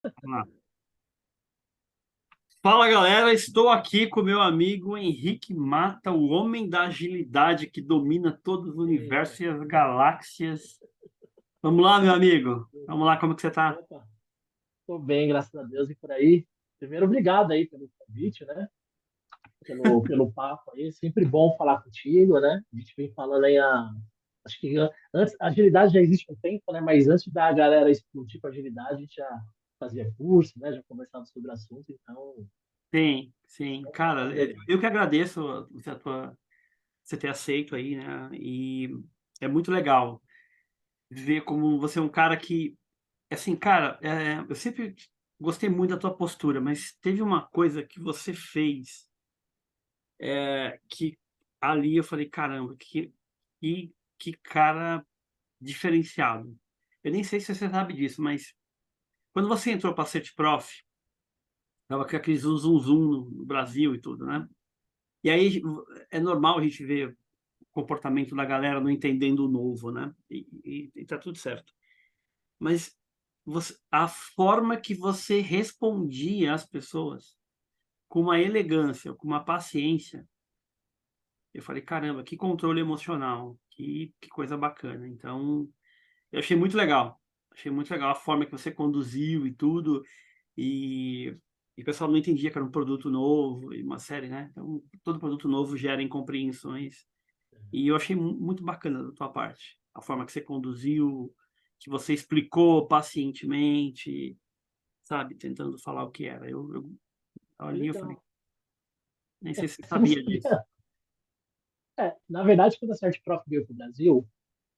Vamos lá. Fala galera, estou aqui com meu amigo Henrique Mata, o homem da agilidade que domina todos os Eita, universos e as galáxias. Vamos lá, meu amigo. Vamos lá, como que você tá? opa, tô bem, graças a Deus, e por aí. Primeiro, obrigado aí pelo convite, né? Pelo papo aí. Sempre bom falar contigo, né? A gente vem falando aí acho que antes, a agilidade já existe há um tempo, né? Mas antes da galera explodir com a agilidade, a gente já fazia curso, né? Já conversava sobre o assunto, então, Sim, sim. vamos Cara, falando aí. eu que agradeço você ter aceito aí, né? E é muito legal ver como você é um cara que, assim, cara, eu sempre gostei muito da tua postura, mas teve uma coisa que você fez que ali eu falei, caramba, que cara diferenciado. Eu nem sei se você sabe disso, mas quando você entrou para ser prof, tava com aquele zum, zum, zum no Brasil e tudo, né? E aí é normal a gente ver o comportamento da galera não entendendo o novo, né? E tá tudo certo. Mas a forma que você respondia às pessoas, com uma elegância, com uma paciência, eu falei, caramba, que controle emocional, que coisa bacana. Então, eu achei muito legal. Achei muito legal a forma que você conduziu e tudo. E, e o pessoal não entendia que era um produto novo e uma série, né? Então, todo produto novo gera incompreensões. E eu achei muito bacana da tua parte. A forma que você conduziu, que você explicou pacientemente, sabe? Tentando falar o que era. É Ali eu falei, legal. nem sei se você Eu não sabia disso. sabia. Na verdade, quando a CertProf veio para o Brasil,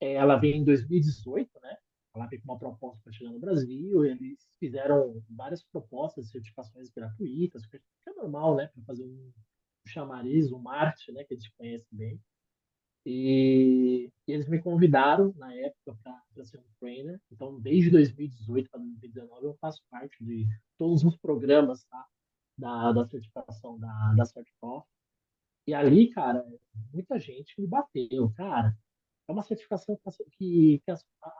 ela veio em 2018, né? Ela veio com uma proposta para chegar no Brasil. Eles fizeram várias propostas de certificações gratuitas, que é normal, né? Para fazer um chamariz, um marketing, né? Que a gente conhece bem. E eles me convidaram na época para ser um trainer. Então, desde 2018 para 2019, eu faço parte de todos os programas, tá? Da certificação da CertProf. E ali, cara, muita gente me bateu, cara. É uma certificação que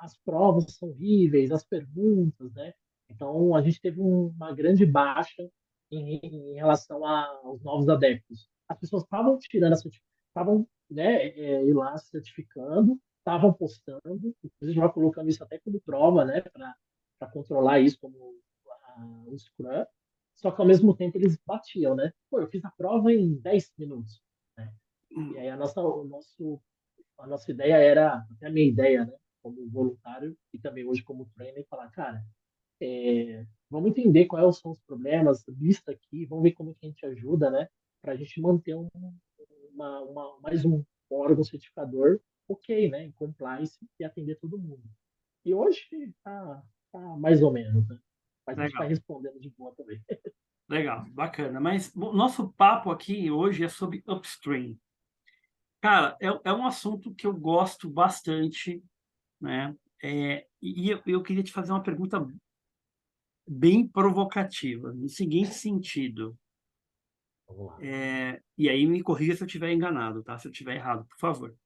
as provas são horríveis, as perguntas, né? Então, a gente teve uma grande baixa em relação aos novos adeptos. As pessoas estavam tirando a certificação, estavam, né, ir lá se certificando, estavam postando, inclusive já colocando isso até como prova, né, para controlar isso como o Scrum. Só que ao mesmo tempo eles batiam, né? Pô, eu fiz a prova em 10 minutos, né? E aí a nossa ideia era, até a minha ideia, né, como voluntário e também hoje como trainer, falar, cara, vamos entender quais são os problemas, lista aqui, vamos ver como que a gente ajuda, né, para a gente manter mais um órgão certificador ok, né, em compliance e atender todo mundo. E hoje tá mais ou menos, né? Mas a gente está Legal, respondendo de boa também. legal, bacana. Mas o nosso papo aqui hoje é sobre upstream. Cara, é um assunto que eu gosto bastante, né? E eu queria te fazer uma pergunta bem provocativa, no seguinte sentido. Vamos lá. E aí me corrija se eu estiver enganado, tá? Se eu estiver errado, por favor.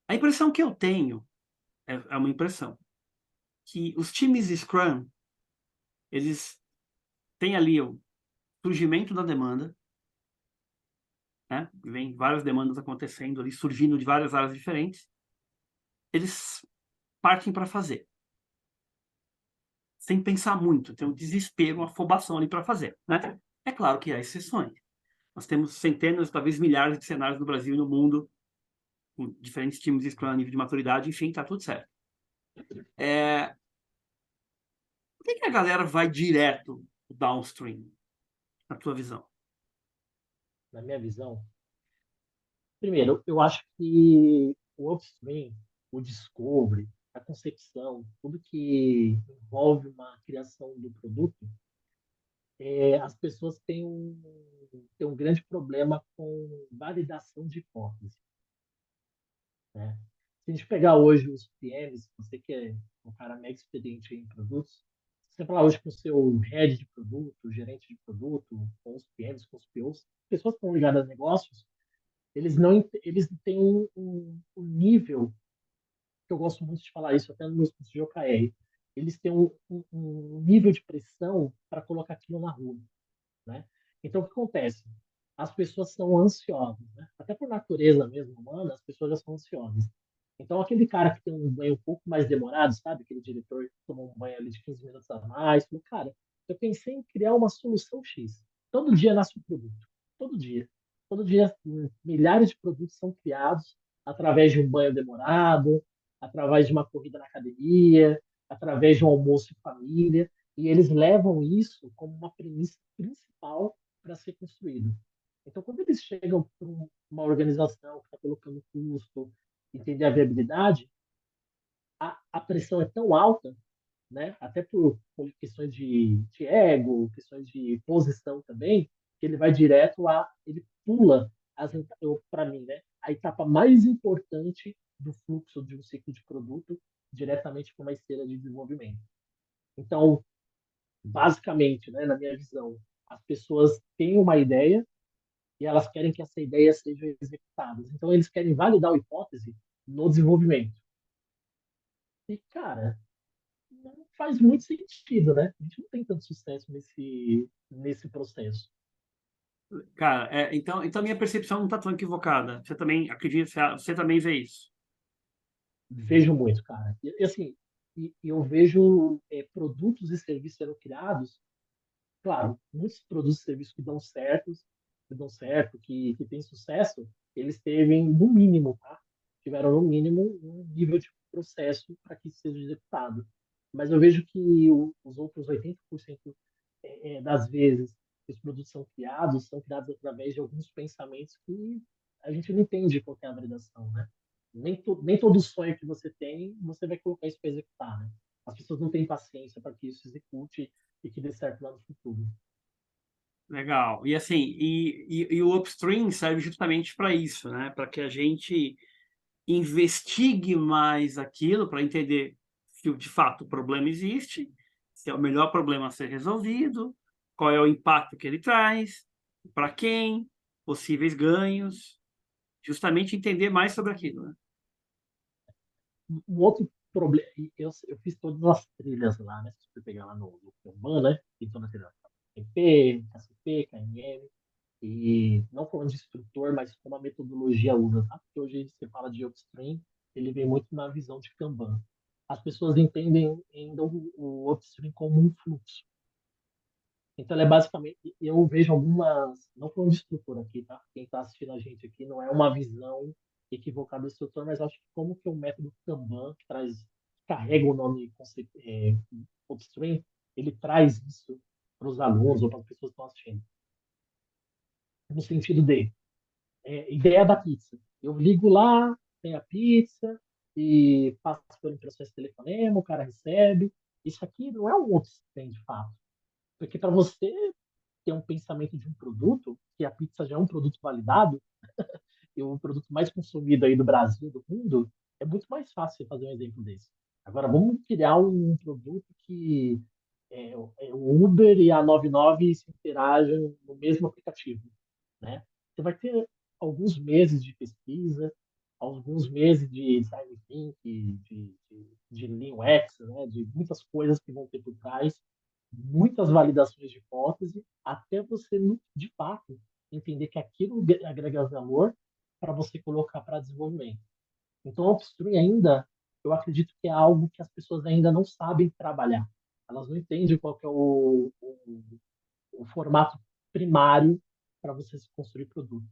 A impressão que eu tenho é uma impressão que os times Scrum, eles têm ali o surgimento da demanda, né? Vem várias demandas acontecendo ali, surgindo de várias áreas diferentes. Eles partem para fazer, sem pensar muito, tem um desespero, uma afobação ali para fazer, né? É claro que há exceções. Nós temos centenas, talvez milhares de cenários no Brasil e no mundo, com diferentes times de Scrum a nível de maturidade, enfim, tá tudo certo. É, por que a galera vai direto downstream, na tua visão? Na minha visão, primeiro, eu acho que o upstream, o discovery, a concepção, tudo que envolve uma criação do produto, as pessoas têm um grande problema com validação de hipótese, né? Se a gente pegar hoje os PMs, você que é um cara mega experiente em produtos, se você falar hoje com o seu head de produto, gerente de produto, com os PMs, com os POs, pessoas que estão ligadas a negócios, eles têm um nível, que eu gosto muito de falar isso até nos meus cursos de OKR. eles têm um nível de pressão para colocar aquilo na rua, né? Então, o que acontece? As pessoas são ansiosas, né? Até por natureza mesmo humana, as pessoas já são ansiosas. Então, aquele cara que tem um banho um pouco mais demorado, sabe? Aquele diretor que tomou um banho ali de 15 minutos a mais, falou, cara, eu pensei em criar uma solução X. Todo dia nasce um produto. Todo dia. Todo dia, milhares de produtos são criados através de um banho demorado, através de uma corrida na academia, através de um almoço em família. E eles levam isso como uma premissa principal para ser construído. Então, quando eles chegam para uma organização que está colocando custo, entender a viabilidade, a pressão é tão alta, né? Até por questões de ego, questões de posição também, que ele vai direto ele pula para mim, né? A etapa mais importante do fluxo de um ciclo de produto diretamente para uma esteira de desenvolvimento. Então, basicamente, né, na minha visão, as pessoas têm uma ideia e elas querem que essa ideia seja executada. Então, eles querem validar a hipótese no desenvolvimento. E, cara, não faz muito sentido, né? A gente não tem tanto sucesso nesse processo. Cara, então a minha percepção não está tão equivocada. Você também acredita, você também vê isso? Vejo muito, cara. E assim, eu vejo produtos e serviços sendo criados, claro, muitos produtos e serviços que dão certo, que têm sucesso, eles teve no mínimo, tá? Tiveram no mínimo um nível de processo para que isso seja executado. Mas eu vejo que os outros 80% das vezes que os produtos são criados através de alguns pensamentos que a gente não entende qual é a validação, né? Nem todo sonho que você tem, você vai colocar isso para executar, né? As pessoas não têm paciência para que isso execute e que dê certo lá no futuro. Legal. E assim, e o upstream serve justamente para isso, né? Para que a gente investigue mais aquilo para entender se de fato o problema existe, se é o melhor problema a ser resolvido, qual é o impacto que ele traz, para quem, possíveis ganhos, justamente entender mais sobre aquilo, né? Um outro problema, eu fiz todas as trilhas lá, né? Se você pegar lá no Kanban, né? Fiz toda a trilha KMP, KCP, KMM, e não falando de instrutor, mas como a metodologia usa, tá? Porque hoje você fala de upstream, ele vem muito na visão de Kanban. As pessoas entendem ainda o upstream como um fluxo. Então, ela é basicamente, eu vejo algumas, não falando de estrutura aqui, tá? Quem está assistindo a gente aqui não é uma visão equivocada do estrutor, mas acho que como que o método Kanban, que carrega o nome upstream, ele traz isso para os alunos ou para as pessoas que estão assistindo. No sentido de, ideia da pizza. Eu ligo lá, tem a pizza, e passo pelo processo de telefonema, o cara recebe. Isso aqui não é um upstream de fato. Porque para você ter um pensamento de um produto, que a pizza já é um produto validado, e o produto mais consumido aí do Brasil, do mundo, é muito mais fácil você fazer um exemplo desse. Agora, vamos criar um produto que o Uber e a 99 se interagem no mesmo aplicativo, né? Você vai ter alguns meses de pesquisa, alguns meses de design thinking, de Lean UX, né? De muitas coisas que vão ter por trás, muitas validações de hipótese, até você, de fato, entender que aquilo agrega valor para você colocar para desenvolvimento. Então, upstream ainda, eu acredito que é algo que as pessoas ainda não sabem trabalhar. Elas não entendem qual que é o formato primário para você se construir produto,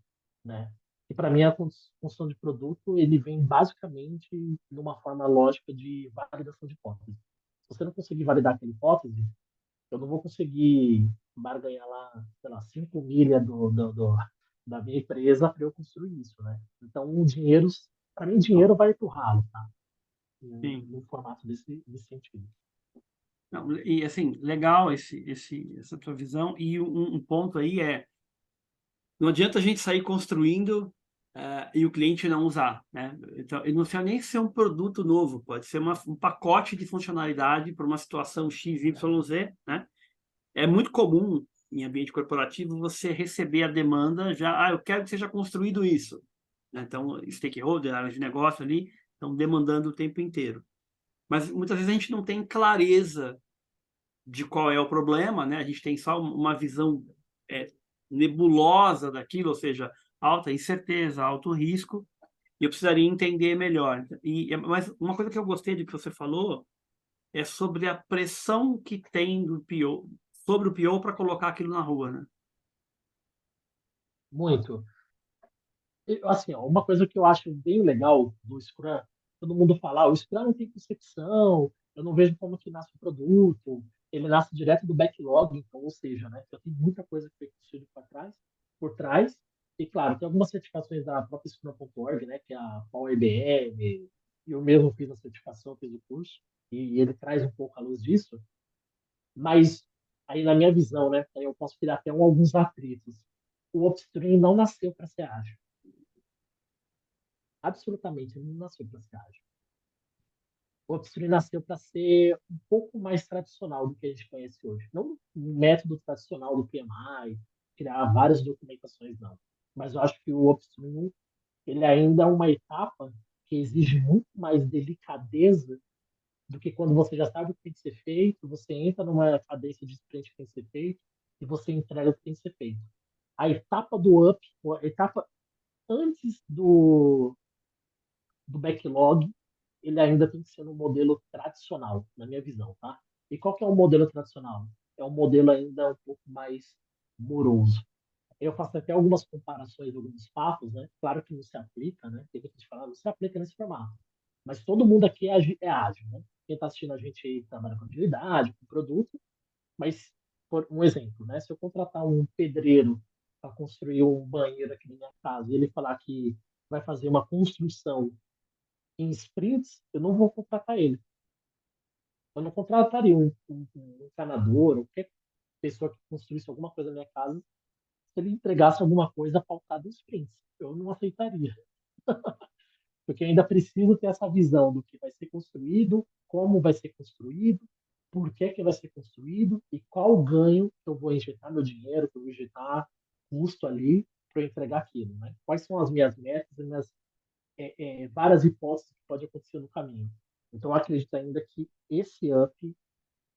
né? E para mim a construção de produto ele vem basicamente numa forma lógica de validação de hipótese. Se você não conseguir validar aquela hipótese, eu não vou conseguir barganhar lá, sei lá, 5 milhas da minha empresa para eu construir isso, né? Então, o dinheiro, para mim, dinheiro vai para o ralo, tá? Sim. No formato desse sentido. Não, e assim, legal essa tua visão. E um ponto aí não adianta a gente sair construindo e o cliente não usar, né? Então, e não precisa nem ser um produto novo, pode ser um pacote de funcionalidade para uma situação X, Y, Z, né? É muito comum em ambiente corporativo você receber a demanda já, eu quero que seja construído isso, né? Então, stakeholder, áreas de negócio ali, estão demandando o tempo inteiro. mas muitas vezes a gente não tem clareza de qual é o problema, né? A gente tem só uma visão é, nebulosa daquilo, ou seja, alta incerteza, alto risco, e eu precisaria entender melhor. Mas uma coisa que eu gostei do que você falou é sobre a pressão que tem do PO, sobre o PO para colocar aquilo na rua, né? Muito. Assim, ó, uma coisa que eu acho bem legal do Scrum, todo mundo fala, o Scrum não tem concepção, eu não vejo como que nasce o produto, ele nasce direto do backlog, então, ou seja, né, já tem muita coisa que foi construída por trás, e claro, tem algumas certificações da própria Scrum.org, né, que é a Power IBM, e eu mesmo fiz a certificação, fiz o curso, e ele traz um pouco à luz disso, mas aí na minha visão, né, aí eu posso criar até alguns atritos. O upstream não nasceu para ser ágil. Absolutamente, ele não nasceu para ser ágil. O upstream nasceu para ser um pouco mais tradicional do que a gente conhece hoje. Não um método tradicional do PMI, criar várias documentações, não. Mas eu acho que o upstream ele ainda é uma etapa que exige muito mais delicadeza do que quando você já sabe o que tem que ser feito, você entra numa cadência de sprint que tem que ser feito e você entrega o que tem que ser feito. A etapa do up, a etapa antes do backlog, ele ainda tem que ser no modelo tradicional, na minha visão, tá? E qual que é o modelo tradicional? É um modelo ainda um pouco mais moroso. Eu faço até algumas comparações, alguns papos, né? Claro que não se aplica, né? Tem gente que fala, não se aplica nesse formato. Mas todo mundo aqui é ágil, né? Quem está assistindo a gente aí trabalha com agilidade, com produto, mas, por um exemplo, né? Se eu contratar um pedreiro para construir um banheiro aqui na minha casa e ele falar que vai fazer uma construção em sprints, eu não vou contratar ele. Eu não contrataria um encanador ou qualquer pessoa que construísse alguma coisa na minha casa se ele entregasse alguma coisa pautada em sprints. Eu não aceitaria, porque eu ainda preciso ter essa visão do que vai ser construído, como vai ser construído, por que vai ser construído e qual o ganho que eu vou injetar meu dinheiro, que eu vou injetar custo ali para eu entregar aquilo, né? Quais são as minhas metas, as minhas várias hipóteses que pode acontecer no caminho. Então, eu acredito ainda que esse up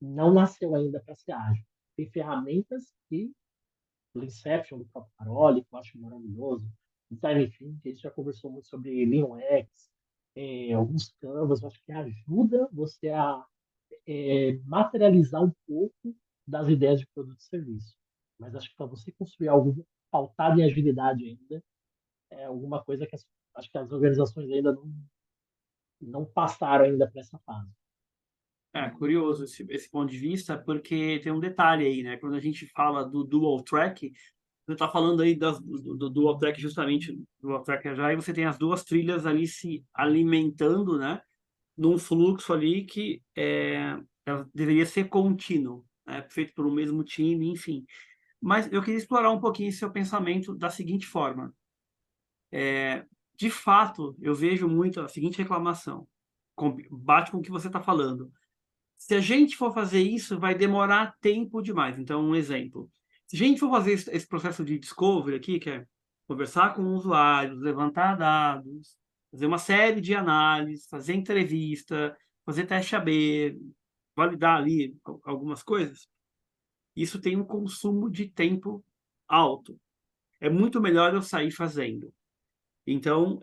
não nasceu ainda para ser ágil. Tem ferramentas que, o Inception do próprio Caroli, que eu acho maravilhoso, o Time Thinking, que a gente já conversou muito sobre Lean UX, alguns Canvas, eu acho que ajuda você a materializar um pouco das ideias de produto e serviço. Mas acho que para você construir algo pautado em agilidade ainda, é alguma coisa que acho que as organizações ainda não passaram ainda para essa fase. É curioso esse ponto de vista, porque tem um detalhe aí, né? Quando a gente fala do dual track, você está falando aí do dual track, justamente dual track já, e você tem as duas trilhas ali se alimentando, né? Num fluxo ali que deveria ser contínuo, né? Feito por um mesmo time, enfim. Mas eu queria explorar um pouquinho seu pensamento da seguinte forma. De fato, eu vejo muito a seguinte reclamação, bate com o que você está falando. Se a gente for fazer isso, vai demorar tempo demais. Então, um exemplo. Se a gente for fazer esse processo de discovery aqui, que é conversar com usuários, levantar dados, fazer uma série de análises, fazer entrevista, fazer teste AB, validar ali algumas coisas, isso tem um consumo de tempo alto. É muito melhor eu sair fazendo. Então,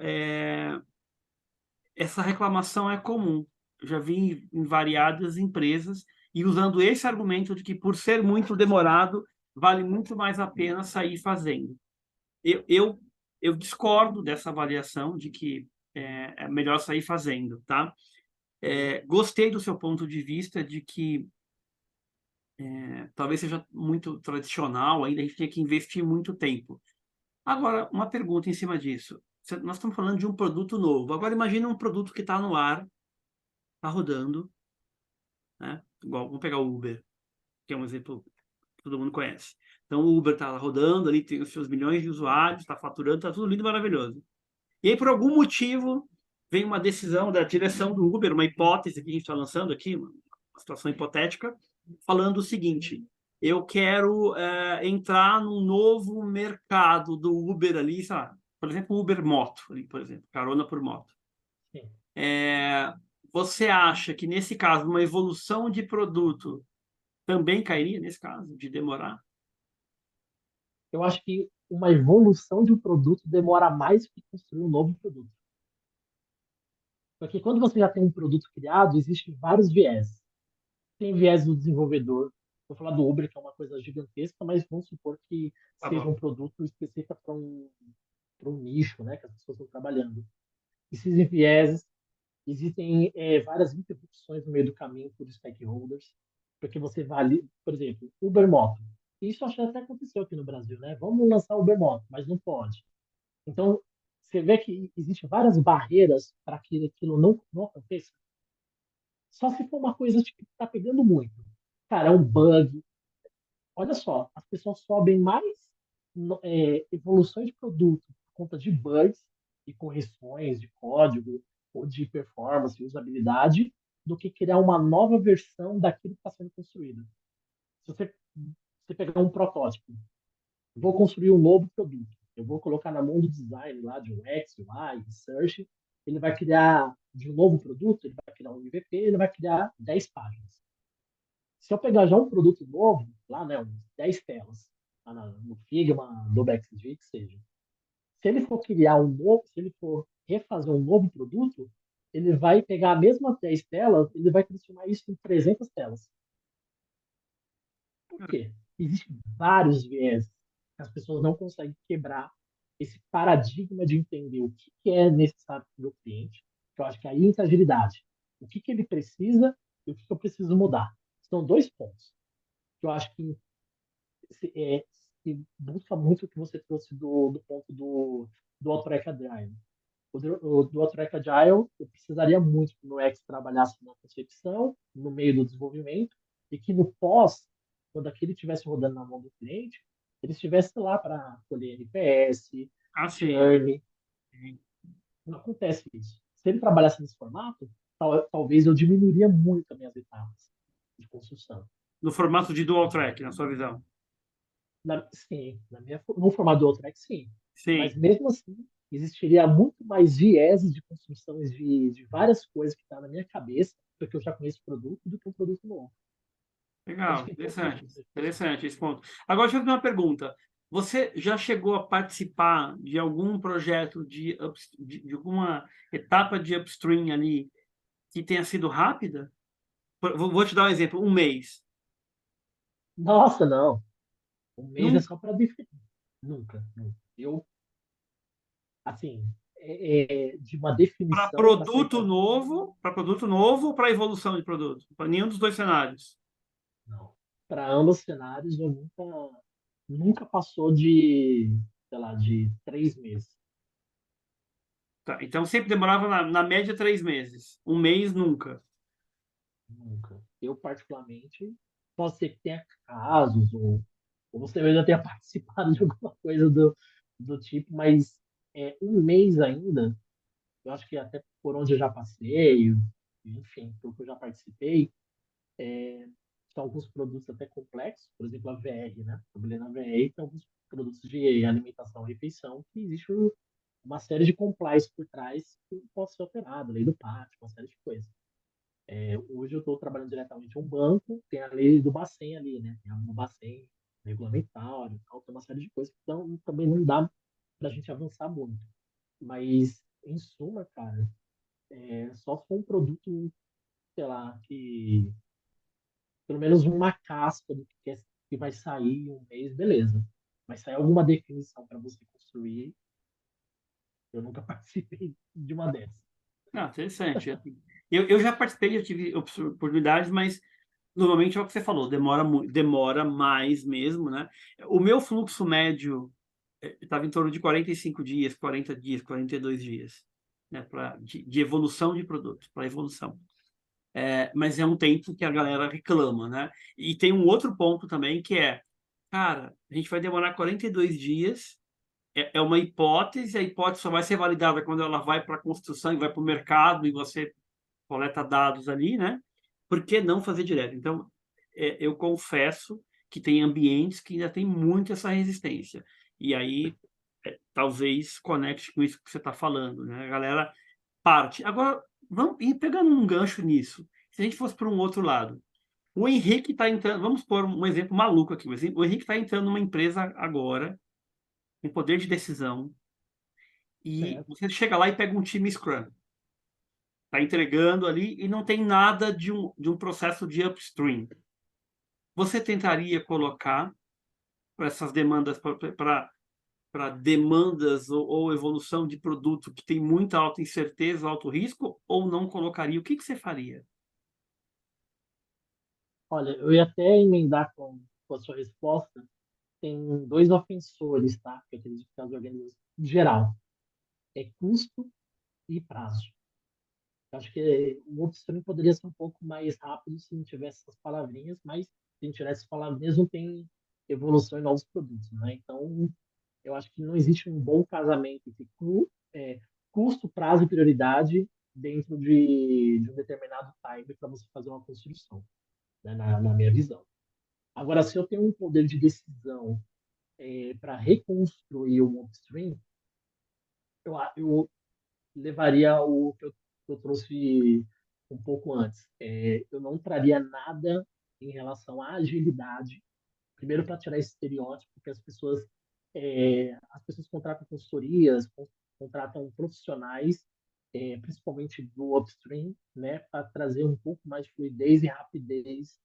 essa reclamação é comum. Eu já vi em variadas empresas e usando esse argumento de que por ser muito demorado, vale muito mais a pena sair fazendo. Eu, eu, eu discordo dessa avaliação de que é melhor sair fazendo, tá? Gostei do seu ponto de vista de que talvez seja muito tradicional, ainda a gente tem que investir muito tempo. Agora, uma pergunta em cima disso. Nós estamos falando de um produto novo. Agora, imagine um produto que está no ar, está rodando, né? Igual, vamos pegar o Uber, que é um exemplo que todo mundo conhece. Então, o Uber está rodando ali, tem os seus milhões de usuários, está faturando, está tudo lindo e maravilhoso. E aí, por algum motivo, vem uma decisão da direção do Uber, uma hipótese que a gente está lançando aqui, uma situação hipotética, falando o seguinte: eu quero entrar num novo mercado do Uber ali, sei lá, por exemplo, Uber Moto, ali, por exemplo, carona por moto. Sim. você acha que, nesse caso, uma evolução de produto também cairia nesse caso, de demorar? Eu acho que uma evolução de um produto demora mais que construir um novo produto. Porque quando você já tem um produto criado, existem vários viés. Tem viés do desenvolvedor. Vou falar do Uber, que é uma coisa gigantesca, mas vamos supor que Tá seja bom. um produto específico para um nicho, né, que as pessoas estão trabalhando. Existem vieses, existem várias interrupções no meio do caminho por stakeholders, porque você vale, por exemplo, Uber Moto. Isso acho que até aconteceu aqui no Brasil, né? Vamos lançar o Uber Moto, mas não pode. Então, você vê que existem várias barreiras para que aquilo não aconteça. Só se for uma coisa tipo, que está pegando muito. Cara, é um bug. Olha só, as pessoas sobem mais evoluções de produto por conta de bugs e correções de código ou de performance e usabilidade do que criar uma nova versão daquilo que está sendo construído. Se você pegar um protótipo, vou construir um novo produto, eu vou colocar na mão do design lá de UX, UI, Research, ele vai criar de um novo produto, ele vai criar um MVP, ele vai criar 10 páginas. Se eu pegar já um produto novo, lá, né, uns 10 telas, lá no Figma, no XD, que seja, se ele for criar um novo, se ele for refazer um novo produto, ele vai pegar a mesma 10 telas, ele vai transformar isso em 300 telas. Por quê? Existem vários viés que as pessoas não conseguem quebrar esse paradigma de entender o que é necessário para o cliente, que eu acho que aí entra a agilidade. O que ele precisa e o que eu preciso mudar. São dois pontos que eu acho que se busca muito o que você trouxe do ponto do Autotrack Agile. Do Autotrack Agile, eu precisaria muito que o meu UX trabalhasse na concepção, no meio do desenvolvimento, e que no pós, quando aquele estivesse rodando na mão do cliente, ele estivesse lá para colher NPS, Ah, sim. churn. Não acontece isso. Se ele trabalhasse nesse formato, talvez eu diminuiria muito as minhas etapas de construção. No formato de dual track, na sua visão. Sim, no formato do Outrack, sim. Mas Sim. mesmo assim, existiria muito mais vieses de construções de várias coisas que estão na minha cabeça, porque eu já conheço o produto, do que um produto novo. Acho Legal, que é importante interessante, você questionar. interessante esse ponto. Agora, deixa eu fazer uma pergunta. Você já chegou a participar de algum projeto de alguma etapa de upstream ali que tenha sido rápida? Vou te dar um exemplo, um mês. Nossa, não. Um mês é Nunca. só para definir. Nunca, nunca. Eu, assim, de uma definição para sair para. Para produto novo ou para evolução de produto? Para nenhum dos dois cenários. Não. Para ambos os cenários, eu nunca passou de, sei lá, de 3 meses. Tá, então sempre demorava na média 3 meses. Um mês nunca. Nunca. Eu, particularmente, posso ser que tenha casos, ou você ainda tenha participado de alguma coisa do tipo, mas um mês ainda, eu acho que até por onde eu já passei, enfim, por que eu já participei, são alguns produtos até complexos, por exemplo, a VR, né? Trabalhei na VR, tem alguns produtos de alimentação e refeição que existe uma série de compliance por trás que não pode ser alterado, lei do pátio, uma série de coisas. Hoje eu estou trabalhando diretamente em um banco, tem a lei do Bacen ali, né? Tem um Bacen regulamentar, tal, tem uma série de coisas, então também não dá para a gente avançar muito. Mas, em suma, cara, só se for um produto, sei lá, que pelo menos uma casca do que vai sair em um mês, beleza. Mas sair alguma definição para você construir, eu nunca participei de uma dessas. Ah, interessante. Eu já participei, já tive oportunidades, mas normalmente é o que você falou, demora mais mesmo, né? O meu fluxo médio estava em torno de 45 dias, 40 dias, 42 dias, né? De evolução de produto, para evolução. Mas é um tempo que a galera reclama, né? E tem um outro ponto também que cara, a gente vai demorar 42 dias, é uma hipótese, a hipótese só vai ser validada quando ela vai para a construção e vai para o mercado e você coleta dados ali, né? Por que não fazer direto? Então, eu confesso que tem ambientes que ainda tem muito essa resistência. E aí, talvez conecte com isso que você está falando, né? A galera parte. Agora, E pegando um gancho nisso, se a gente fosse para um outro lado, o Henrique está entrando, vamos pôr um exemplo maluco aqui, o Henrique está entrando numa empresa agora, com poder de decisão, e certo? você chega lá e pega um time Scrum, está entregando ali e não tem nada de um processo de upstream. Você tentaria colocar para essas demandas, para demandas ou evolução de produto que tem muita alta incerteza, alto risco, ou não colocaria? O que que você faria? Olha, eu ia até emendar com a sua resposta. Tem dois ofensores, tá? Que eu acredito que as organizações, em geral, é custo e prazo. Eu acho que o upstream poderia ser um pouco mais rápido se não tivesse essas palavrinhas, mas se não tivesse essas palavrinhas, não tem evolução em novos produtos, né? Então, eu acho que não existe um bom casamento entre custo, prazo e prioridade dentro de um determinado time para você fazer uma construção, né? Na minha visão. Agora, se eu tenho um poder de decisão para reconstruir um upstream, eu levaria o que eu trouxe um pouco antes. Eu não traria nada em relação à agilidade. Primeiro, para tirar esse estereótipo, que as pessoas contratam consultorias, contratam profissionais, principalmente do upstream, né, para trazer um pouco mais de fluidez e rapidez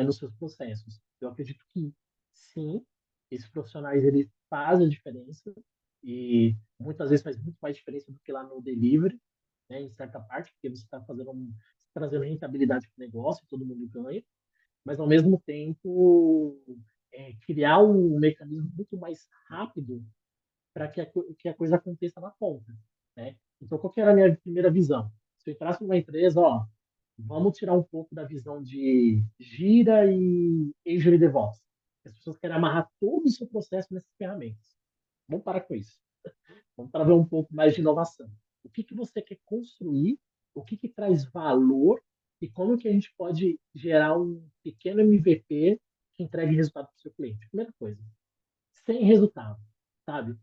nos seus processos. Eu acredito que sim, esses profissionais eles fazem a diferença e muitas vezes faz muito mais diferença do que lá no delivery, né, em certa parte, porque você está trazendo rentabilidade para o negócio, todo mundo ganha, mas ao mesmo tempo criar um mecanismo muito mais rápido para que a coisa aconteça na ponta, né? Então, qual que era a minha primeira visão? Se eu entrasse numa empresa, ó, vamos tirar um pouco da visão de gira e Azure DevOps. As pessoas querem amarrar todo o seu processo nessas ferramentas. Vamos parar com isso. Vamos trazer um pouco mais de inovação. O que que você quer construir? O que que traz valor? E como que a gente pode gerar um pequeno MVP que entregue resultado para o seu cliente? Primeira coisa, sem resultado, sabe?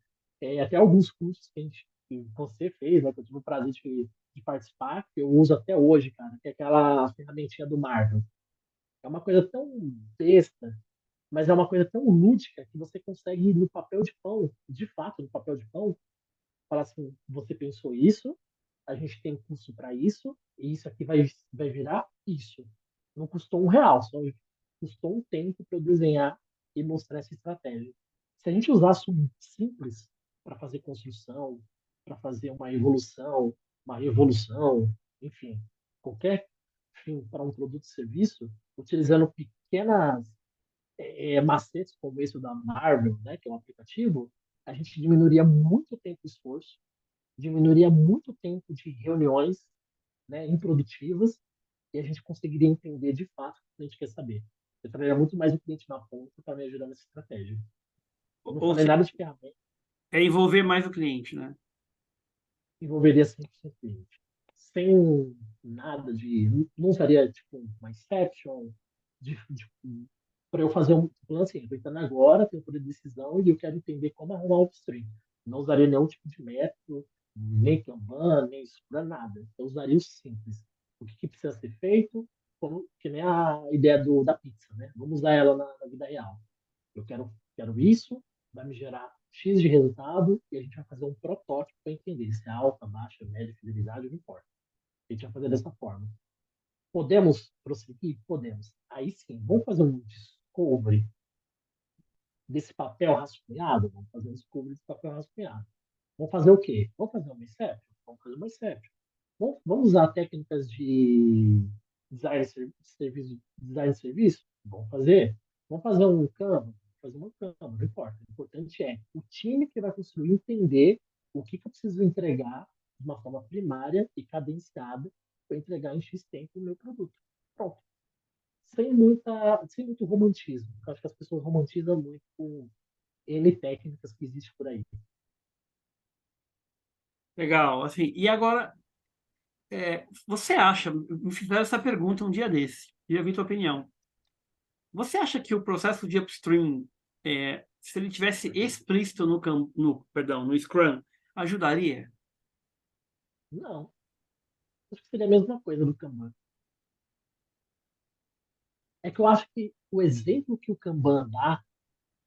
Até alguns cursos que você fez, né, que eu tive o prazer de participar, que eu uso até hoje, cara, que é aquela ferramentinha do Marvel. É uma coisa tão besta, mas é uma coisa tão lúdica que você consegue, no papel de pão, de fato, no papel de pão, falar assim, você pensou isso, a gente tem custo para isso, e isso aqui vai virar isso. Não custou R$ 1, só custou um tempo para eu desenhar e mostrar essa estratégia. Se a gente usasse um simples para fazer construção, para fazer uma evolução, uma revolução, enfim, qualquer fim para um produto e serviço, utilizando pequenas macetes como esse da Marvel, né, que é um aplicativo, a gente diminuiria muito tempo e esforço, diminuiria muito tempo de reuniões, né, improdutivas, e a gente conseguiria entender de fato o que a gente quer saber. Eu trabalharia muito mais o cliente na ponta para me ajudar nessa estratégia. Eu não Ou falei seja, nada de ferramenta, é envolver mais o cliente, né? envolveria 100% cliente. Sem nada de. Não usaria tipo uma Inception, para eu fazer um plano assim, estou entrando agora, tenho poder de decisão e eu quero entender como arrumar o upstream. Não usaria nenhum tipo de método, nem Kanban, nem Scrum, nada. Eu usaria o simples. O que precisa ser feito, que nem a ideia da pizza, né? Vamos usar ela na vida real. Eu quero isso, vai me gerar X de resultado e a gente vai fazer um protótipo para entender se é alta, baixa, média, fidelidade, não importa. A gente vai fazer dessa forma. Podemos prosseguir? Podemos. Aí sim, vamos fazer um discovery desse papel rascunhado? Vamos fazer um discovery desse papel rascunhado. Vamos fazer o quê? Vamos fazer uma Inception? Vamos fazer uma Inception. Vamos usar técnicas de design de serviço? Vamos fazer. Vamos fazer um Canva? Fazer uma Canva, não importa. O importante é o time que vai construir entender o que eu preciso entregar de uma forma primária e cadenciada para entregar em X tempo o meu produto. Pronto. Sem muito romantismo. Eu acho que as pessoas romantizam muito com N técnicas que existem por aí. Legal. Assim, e agora, você acha, me fizeram essa pergunta um dia desse, e eu vi tua opinião. Você acha que o processo de upstream, se ele tivesse explícito no Scrum, ajudaria? Não. Acho que seria a mesma coisa do Kanban. É que eu acho que o exemplo que o Kanban dá,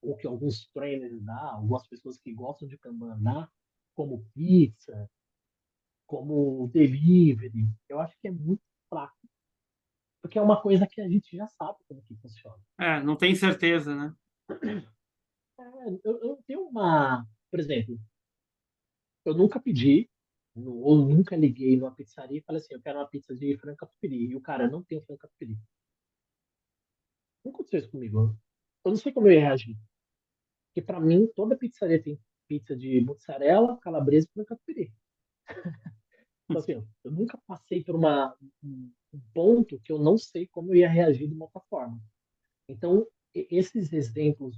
ou que alguns trainers dá, algumas pessoas que gostam de Kanban dá, como pizza, como delivery, eu acho que é muito fraco. Porque é uma coisa que a gente já sabe como que funciona. Não tem certeza, né? Eu tenho uma. Por exemplo, eu nunca pedi, ou nunca liguei numa pizzaria e falei assim: eu quero uma pizza de frango catupiry. E o cara não tem frango catupiry. Não aconteceu isso comigo. Eu não sei como eu ia reagir. Porque pra mim, toda pizzaria tem pizza de mussarela, calabresa e frango catupiry. Então, assim, eu nunca passei por um ponto que eu não sei como eu ia reagir de uma outra forma. Então, esses exemplos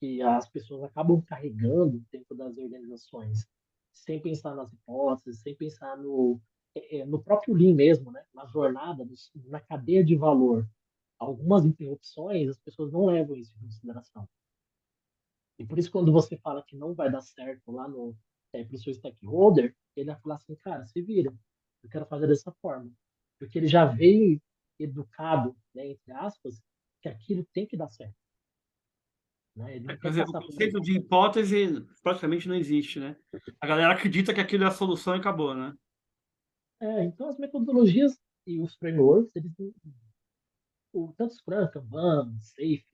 que as pessoas acabam carregando dentro das organizações, sem pensar nas hipóteses, sem pensar no próprio Lean mesmo, né? Na jornada, na cadeia de valor, algumas interrupções, as pessoas não levam isso em consideração. E por isso, quando você fala que não vai dar certo lá para o seu stakeholder, ele vai falar assim, cara, se vira, eu quero fazer dessa forma. Porque ele já veio educado, né, entre aspas, que aquilo tem que dar certo. Né? Ele não Quer quer dizer, o passar por uma conceito de etapa. hipótese praticamente não existe, né? A galera acredita que aquilo é a solução e acabou, né? Então, as metodologias e os frameworks, eles, tanto Scrum, Kanban, Safe,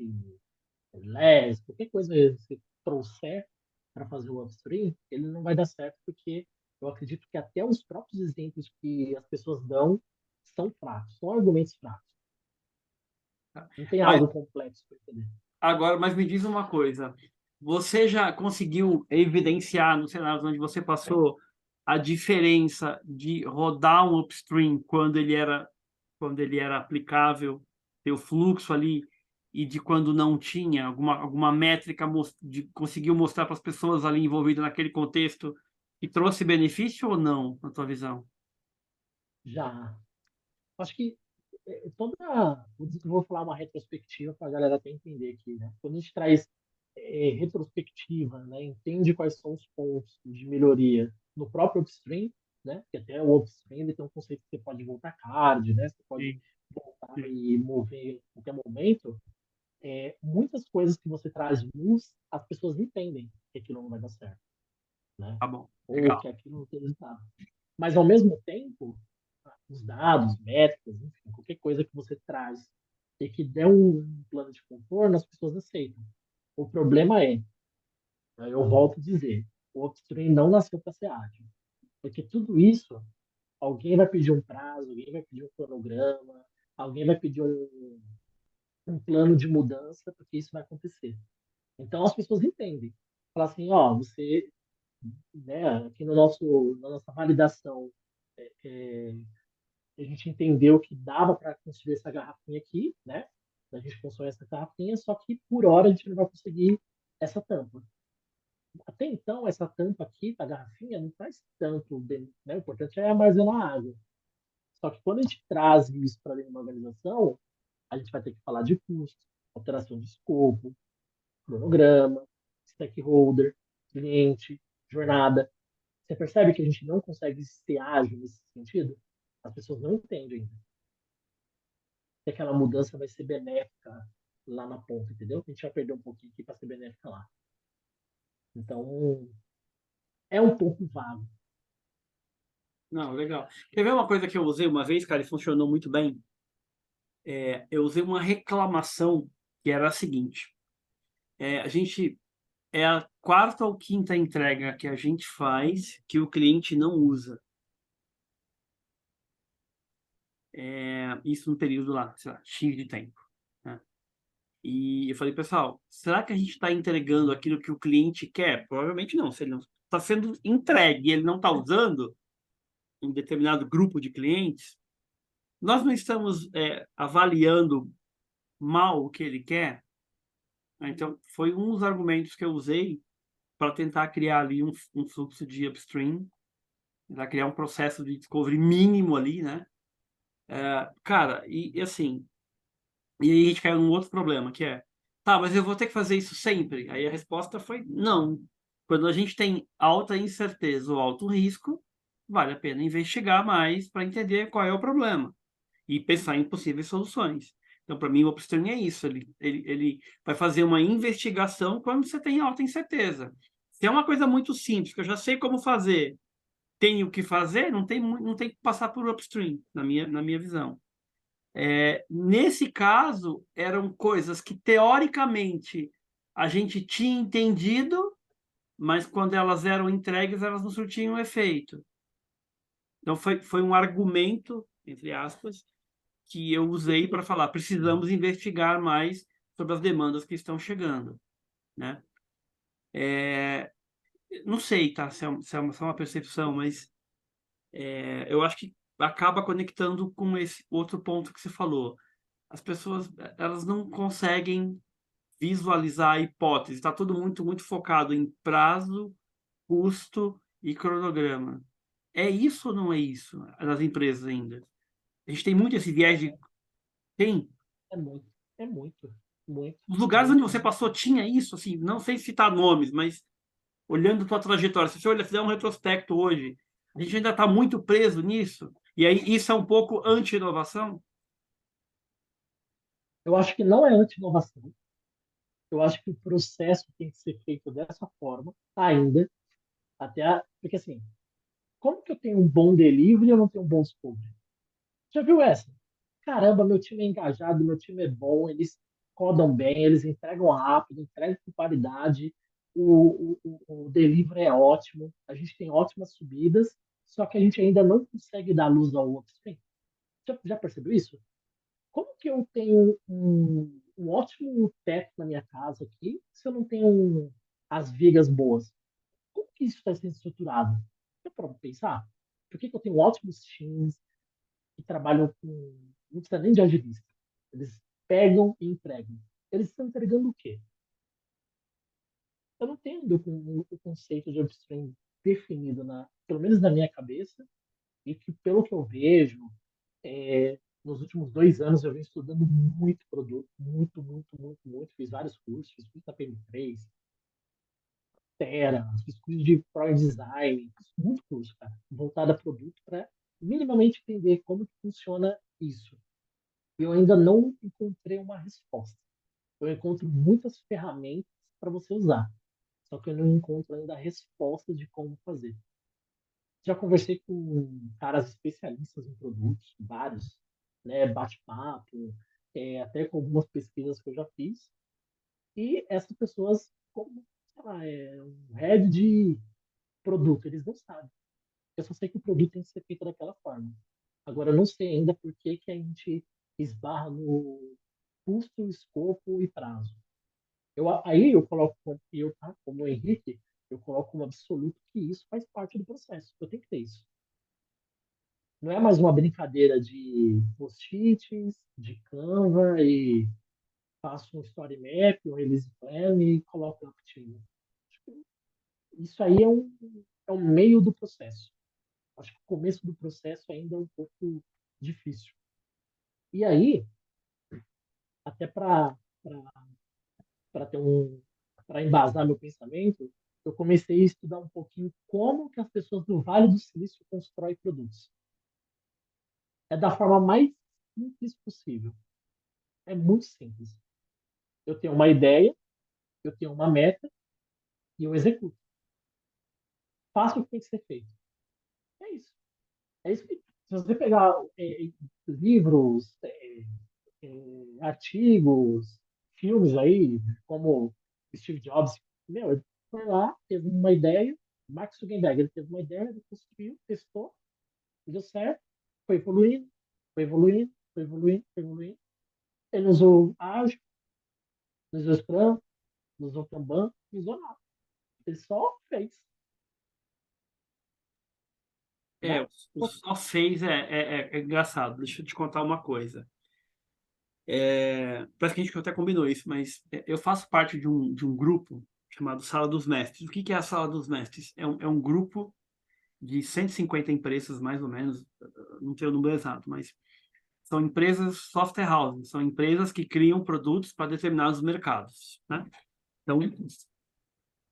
LES, qualquer coisa que você trouxer para fazer o upstream, ele não vai dar certo porque eu acredito que até os próprios exemplos que as pessoas dão são fracos, são argumentos fracos. Não tem Mas algo complexo para entender. agora, mas me diz uma coisa. Você já conseguiu evidenciar nos cenários onde você passou a diferença de rodar um upstream quando ele era aplicável, ter o fluxo ali, e de quando não tinha alguma métrica conseguiu mostrar para as pessoas ali envolvidas naquele contexto que trouxe benefício ou não, na tua visão? Já. Acho que vou falar uma retrospectiva para a galera até entender aqui, né? Quando a gente traz retrospectiva, né? Entende quais são os pontos de melhoria no próprio upstream, né? Que até o upstream ele tem um conceito que você pode voltar card, né? Você pode Sim, voltar sim. e mover a qualquer momento. Muitas coisas que você traz luz, as pessoas entendem que aquilo não vai dar certo, né? Tá bom, Ou legal. que aquilo não tem resultado. Mas, ao mesmo tempo, os dados, métricas, enfim, qualquer coisa que você traz e que der um plano de contorno, as pessoas aceitam. O problema é, eu volto a dizer, o upstream não nasceu para ser ágil. Porque tudo isso, alguém vai pedir um prazo, alguém vai pedir um cronograma, alguém vai pedir um plano de mudança, porque isso vai acontecer. Então as pessoas entendem. Fala assim, ó, você, né, aqui na nossa validação, é, a gente entendeu que dava para construir essa garrafinha aqui, né? A gente constrói essa garrafinha, só que por hora a gente não vai conseguir essa tampa. Até então, essa tampa aqui da garrafinha não faz tanto bem, né? O importante é armazenar água. Só que quando a gente traz isso para dentro de uma organização, a gente vai ter que falar de custo, alteração de escopo, cronograma, stakeholder, cliente, jornada. Você percebe que a gente não consegue ser ágil nesse sentido? As pessoas não entendem ainda que aquela mudança vai ser benéfica lá na ponta, entendeu? A gente vai perder um pouquinho aqui para ser benéfica lá. Então, é um pouco vago. Não, legal. Quer ver uma coisa que eu usei uma vez, cara, e funcionou muito bem? Eu usei uma reclamação que era a seguinte: a gente é a quarta ou quinta entrega que a gente faz que o cliente não usa. Isso no período lá, sei lá, X de tempo, né? E eu falei, pessoal, será que a gente está entregando aquilo que o cliente quer? Provavelmente não. Se ele não está sendo entregue e ele não está usando em determinado grupo de clientes, nós não estamos avaliando mal o que ele quer. Então, foi um dos argumentos que eu usei para tentar criar ali um fluxo de upstream, para criar um processo de discovery mínimo ali, né? Cara, e assim, e aí a gente caiu num outro problema, que é, tá, mas eu vou ter que fazer isso sempre? Aí a resposta foi não. Quando a gente tem alta incerteza ou alto risco, vale a pena investigar mais para entender qual é o problema e pensar em possíveis soluções. Então, para mim, o upstream é isso, ele vai fazer uma investigação quando você tem alta incerteza. Se é uma coisa muito simples, que eu já sei como fazer, tenho que fazer, não tem que passar por upstream, na minha visão. Nesse caso, eram coisas que, teoricamente, a gente tinha entendido, mas quando elas eram entregues, elas não surtiam efeito. Então, foi um argumento, entre aspas, que eu usei para falar, precisamos investigar mais sobre as demandas que estão chegando, né? Não sei, tá? Se é uma, só uma percepção, mas eu acho que acaba conectando com esse outro ponto que você falou. As pessoas, elas não conseguem visualizar a hipótese. Está tudo muito focado em prazo, custo e cronograma. É isso ou não é isso nas empresas ainda? A gente tem muito esse viés de... Tem. É muito, é muito, muito, Os lugares onde muito, você muito. passou tinha isso, assim, não sei citar nomes, mas olhando a tua trajetória, se você olhar, fizer um retrospecto hoje, a gente ainda está muito preso nisso. E aí isso é um pouco anti-inovação? Eu acho que não é anti-inovação. Eu acho que o processo tem que ser feito dessa forma, ainda, porque assim, como que eu tenho um bom delivery e eu não tenho um bom discovery? Já viu essa? Caramba, meu time é engajado, meu time é bom, eles codam bem, eles entregam rápido, entregam com qualidade, o delivery é ótimo, a gente tem ótimas subidas, só que a gente ainda não consegue dar luz ao upstream. Já percebeu isso? Como que eu tenho um ótimo teto na minha casa aqui se eu não tenho as vigas boas? Como que isso está sendo estruturado? Eu para pensar. Por que que eu tenho ótimos times que trabalham com... Não precisa nem de agilista. Eles pegam e entregam. Eles estão entregando o quê? Eu não tenho ainda o conceito de upstream definido, pelo menos na minha cabeça, e que, pelo que eu vejo, nos últimos 2 anos eu venho estudando muito produto, muito, muito, muito, muito. Fiz vários cursos, fiz curso da PM3, Terra, fiz curso de Product Design, fiz muito curso, cara, voltado a produto para minimamente entender como que funciona isso. E eu ainda não encontrei uma resposta. Eu encontro muitas ferramentas para você usar, só que eu não encontro ainda a resposta de como fazer. Já conversei com caras especialistas em produtos, vários, né, bate-papo, até com algumas pesquisas que eu já fiz. E essas pessoas, como, sei lá, um head de produto, eles não sabem. Eu só sei que o produto tem que ser feito daquela forma. Agora, eu não sei ainda por que que a gente esbarra no custo, escopo e prazo. Aí eu coloco, tá, como o Henrique, eu coloco como absoluto que isso faz parte do processo. Eu tenho que ter isso. Não é mais uma brincadeira de post-its, de Canva e faço um story map, um release plan e coloco na rotina. Isso aí é um meio do processo. Acho que o começo do processo ainda é um pouco difícil. E aí, até ter para embasar meu pensamento, eu comecei a estudar um pouquinho como que as pessoas do Vale do Silício constroem produtos. É da forma mais simples possível. É muito simples. Eu tenho uma ideia, eu tenho uma meta e eu executo. Faço o que tem que ser feito. É isso. É isso que, se você pegar livros, artigos, filmes aí, como Steve Jobs, meu, ele foi lá, teve uma ideia, Mark Zuckerberg, ele teve uma ideia, ele construiu, testou, deu certo, foi evoluindo, foi evoluindo, foi evoluindo, foi evoluindo. Ele usou Agile, usou Scrum, usou Kanban, não usou nada. Ele só fez, É, né? o só fez é engraçado. Deixa eu te contar uma coisa. Parece que a gente até combinou isso, mas eu faço parte de um grupo chamado Sala dos Mestres. O que que é a Sala dos Mestres? É um grupo de 150 empresas, mais ou menos, não tenho o número exato, mas são empresas software house, são empresas que criam produtos para determinados mercados, né? Então,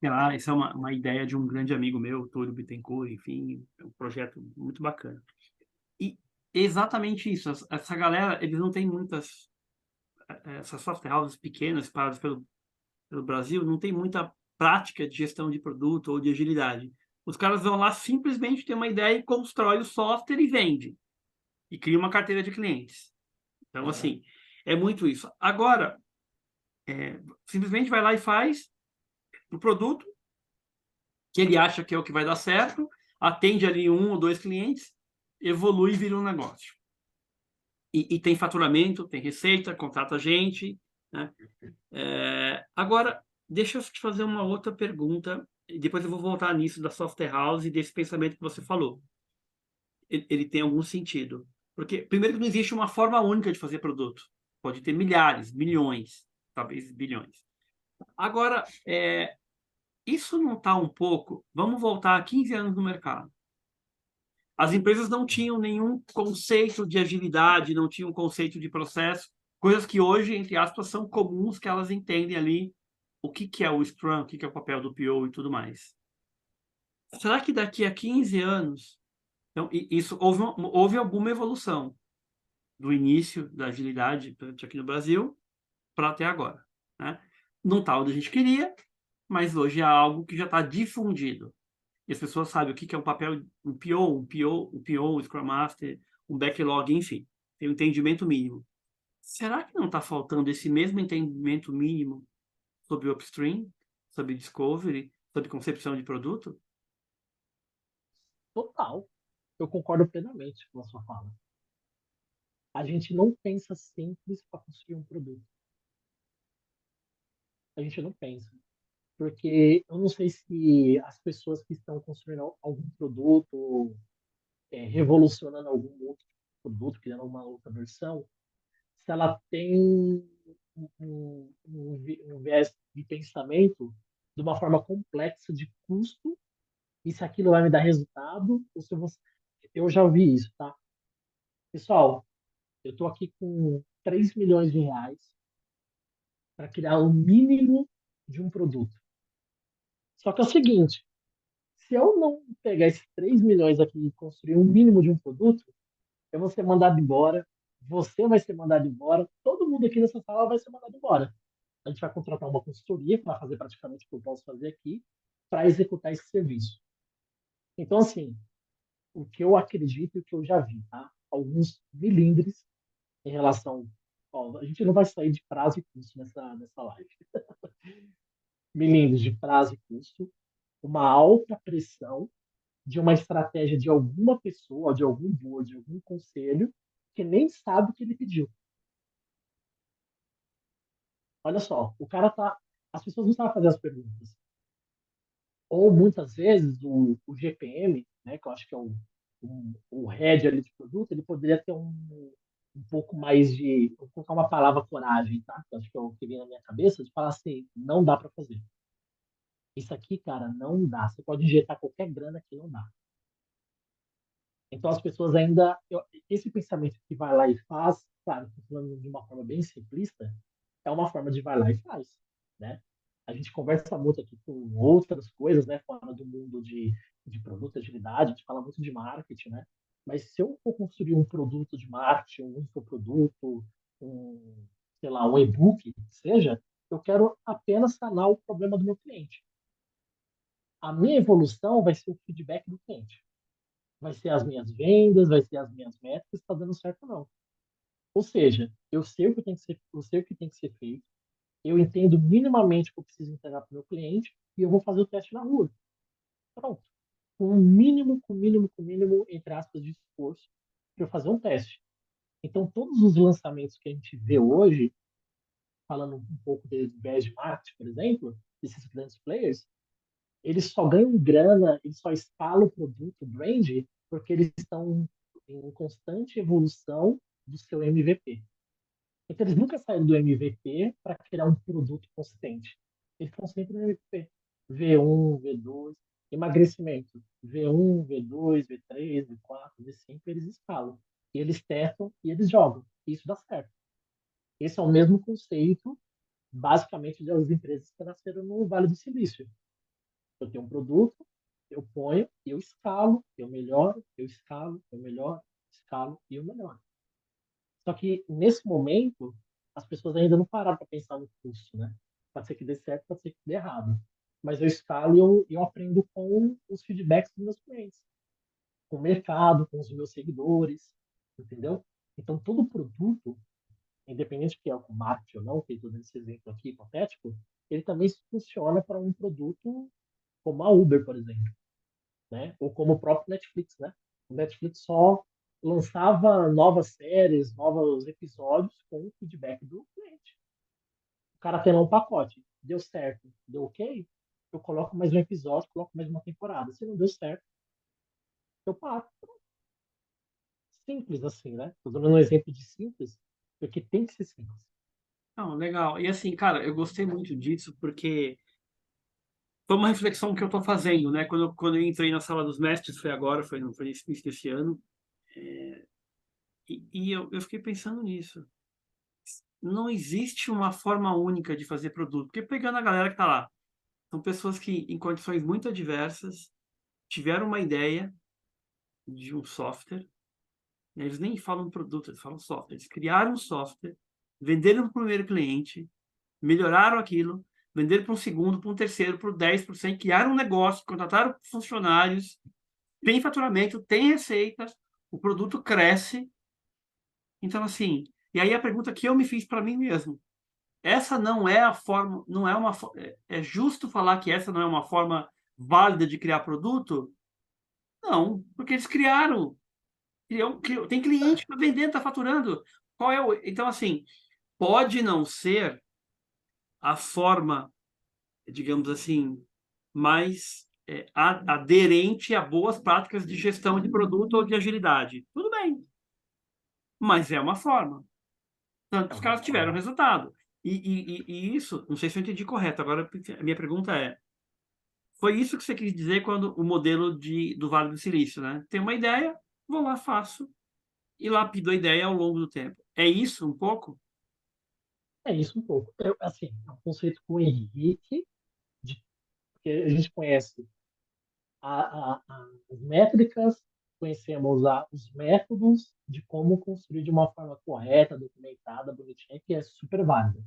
sei lá, essa é uma ideia de um grande amigo meu, Túlio Bittencourt, enfim, é um projeto muito bacana. E exatamente isso, essa galera, eles não têm muitas, essas software houses pequenas espalhadas pelo Brasil, não tem muita prática de gestão de produto ou de agilidade. Os caras vão lá simplesmente ter uma ideia e constrói o software e vende. E cria uma carteira de clientes. Então, assim, é muito isso. Agora, simplesmente vai lá e faz o produto que ele acha que é o que vai dar certo, atende ali um ou dois clientes, evolui e vira um negócio. E tem faturamento, tem receita, contrata gente, né? Agora, deixa eu te fazer uma outra pergunta, e depois eu vou voltar nisso da software house e desse pensamento que você falou. Ele tem algum sentido. Porque, primeiro, que não existe uma forma única de fazer produto. Pode ter milhares, milhões, talvez bilhões. Agora, isso não está um pouco. Vamos voltar a 15 anos no mercado. As empresas não tinham nenhum conceito de agilidade, não tinham conceito de processo, coisas que hoje, entre aspas, são comuns que elas entendem ali o que é o Scrum, o que é o papel do PO e tudo mais. Será que daqui a 15 anos, então, isso houve alguma evolução do início da agilidade aqui no Brasil para até agora, né? Não está onde a gente queria, mas hoje é algo que já está difundido. E as pessoas sabem o que é um papel, um Scrum Master, um backlog, enfim. Tem um entendimento mínimo. Será que não está faltando esse mesmo entendimento mínimo sobre upstream, sobre discovery, sobre concepção de produto? Total. Eu concordo plenamente com a sua fala. A gente não pensa simples para construir um produto. A gente não pensa. Porque eu não sei se as pessoas que estão construindo algum produto, revolucionando algum outro produto, criando uma outra versão, se ela tem um viés de pensamento de uma forma complexa de custo e se aquilo vai me dar resultado ou se você... Eu já ouvi isso, tá? Pessoal, eu estou aqui com 3 milhões de reais para criar o mínimo de um produto. Só que é o seguinte, se eu não pegar esses 3 milhões aqui e construir um mínimo de um produto, eu vou ser mandado embora, você vai ser mandado embora, todo mundo aqui nessa sala vai ser mandado embora. A gente vai contratar uma consultoria para fazer praticamente o que eu posso fazer aqui, para executar esse serviço. Então, assim, o que eu acredito e o que eu já vi, tá? Alguns milindres em relação. Ó, a gente não vai sair de prazo e custo nessa live. Milindres de prazo e custo, uma alta pressão de uma estratégia de alguma pessoa, de algum board, de algum conselho, que nem sabe o que ele pediu. Olha só, o cara tá. As pessoas não sabem fazer as perguntas. Ou muitas vezes o GPM, né, que eu acho que é o head ali de produto, ele poderia ter um pouco mais de. Vou colocar uma palavra coragem, tá? Que eu acho que é o que vem na minha cabeça, de falar assim: não dá para fazer. Isso aqui, cara, não dá. Você pode injetar qualquer grana que não dá. Então as pessoas ainda. Esse pensamento que vai lá e faz, claro, estou falando de uma forma bem simplista, é uma forma de vai lá e faz, né? A gente conversa muito aqui com outras coisas, né? Fora do mundo de produto, agilidade, a gente fala muito de marketing, né? Mas se eu for construir um produto de marketing, um infoproduto, um, sei lá, um e-book, seja, eu quero apenas sanar o problema do meu cliente. A minha evolução vai ser o feedback do cliente. Vai ser as minhas vendas, vai ser as minhas métricas, está dando certo ou não. Ou seja, eu sei o que tem que ser, eu sei o que tem que ser feito, eu entendo minimamente o que eu preciso entregar para o meu cliente e eu vou fazer o teste na rua. Pronto. Com o mínimo, entre aspas, de esforço para eu fazer um teste. Então, todos os lançamentos que a gente vê hoje, falando um pouco de viés de marketing, por exemplo, desses grandes players, eles só ganham grana, eles só escalam o produto, o brand, porque eles estão em constante evolução do seu MVP. Então, eles nunca saem do MVP para criar um produto consistente. Eles estão sempre no MVP. V1, V2, emagrecimento. V1, V2, V3, V4, V5, eles escalam. E eles testam e eles jogam. E isso dá certo. Esse é o mesmo conceito, basicamente, das empresas que nasceram no Vale do Silício. Eu tenho um produto, eu ponho, eu escalo, eu melhoro, eu escalo, eu melhoro, escalo e eu melhoro. Só que nesse momento, as pessoas ainda não pararam para pensar no custo, né? Pode ser que dê certo, pode ser que dê errado. Mas eu escalo e eu aprendo com os feedbacks dos meus clientes, com o mercado, com os meus seguidores, entendeu? Então, todo produto, independente que é o marketing ou não, que estou dando esse exemplo aqui hipotético, ele também funciona para um produto como a Uber, por exemplo, né? Ou como o próprio Netflix, né? O Netflix só lançava novas séries, novos episódios com o feedback do cliente. O cara tem lá um pacote, deu certo, deu ok, eu coloco mais um episódio, coloco mais uma temporada. Se não deu certo, eu paro. Simples assim, né? Tô dando um exemplo de simples, porque tem que ser simples. Não, legal. E assim, cara, eu gostei muito disso porque foi uma reflexão que eu estou fazendo, né? Quando eu entrei na sala dos mestres, foi agora, foi nesse início desse ano, e eu fiquei pensando nisso. Não existe uma forma única de fazer produto, porque pegando a galera que está lá, são pessoas que, em condições muito adversas, tiveram uma ideia de um software, né? Eles nem falam produto, eles falam software. Eles criaram um software, venderam para o primeiro cliente, melhoraram aquilo, venderam para um segundo, para um terceiro, por 10%, criaram um negócio, contrataram funcionários, tem faturamento, tem receitas, o produto cresce. Então, assim, e aí a pergunta que eu me fiz para mim mesmo, essa não é a forma, não é uma, é justo falar que essa não é uma forma válida de criar produto? Não, porque eles criaram, tem cliente para vender, está faturando. Qual é o, então, assim, pode não ser a forma, digamos assim, mais aderente a boas práticas de gestão de produto ou de agilidade. Tudo bem, mas é uma forma. Tanto É os uma caras tiveram forma. resultado. E isso, não sei se eu entendi correto. Agora, a minha pergunta é: foi isso que você quis dizer quando o modelo do Vale do Silício, né? Tem uma ideia, vou lá, faço e lapido a ideia ao longo do tempo. É isso um pouco? É isso um pouco. Assim, é um conceito com o Henrique, porque a gente conhece as métricas, conhecemos os métodos de como construir de uma forma correta, documentada, bonitinha, que é super válido.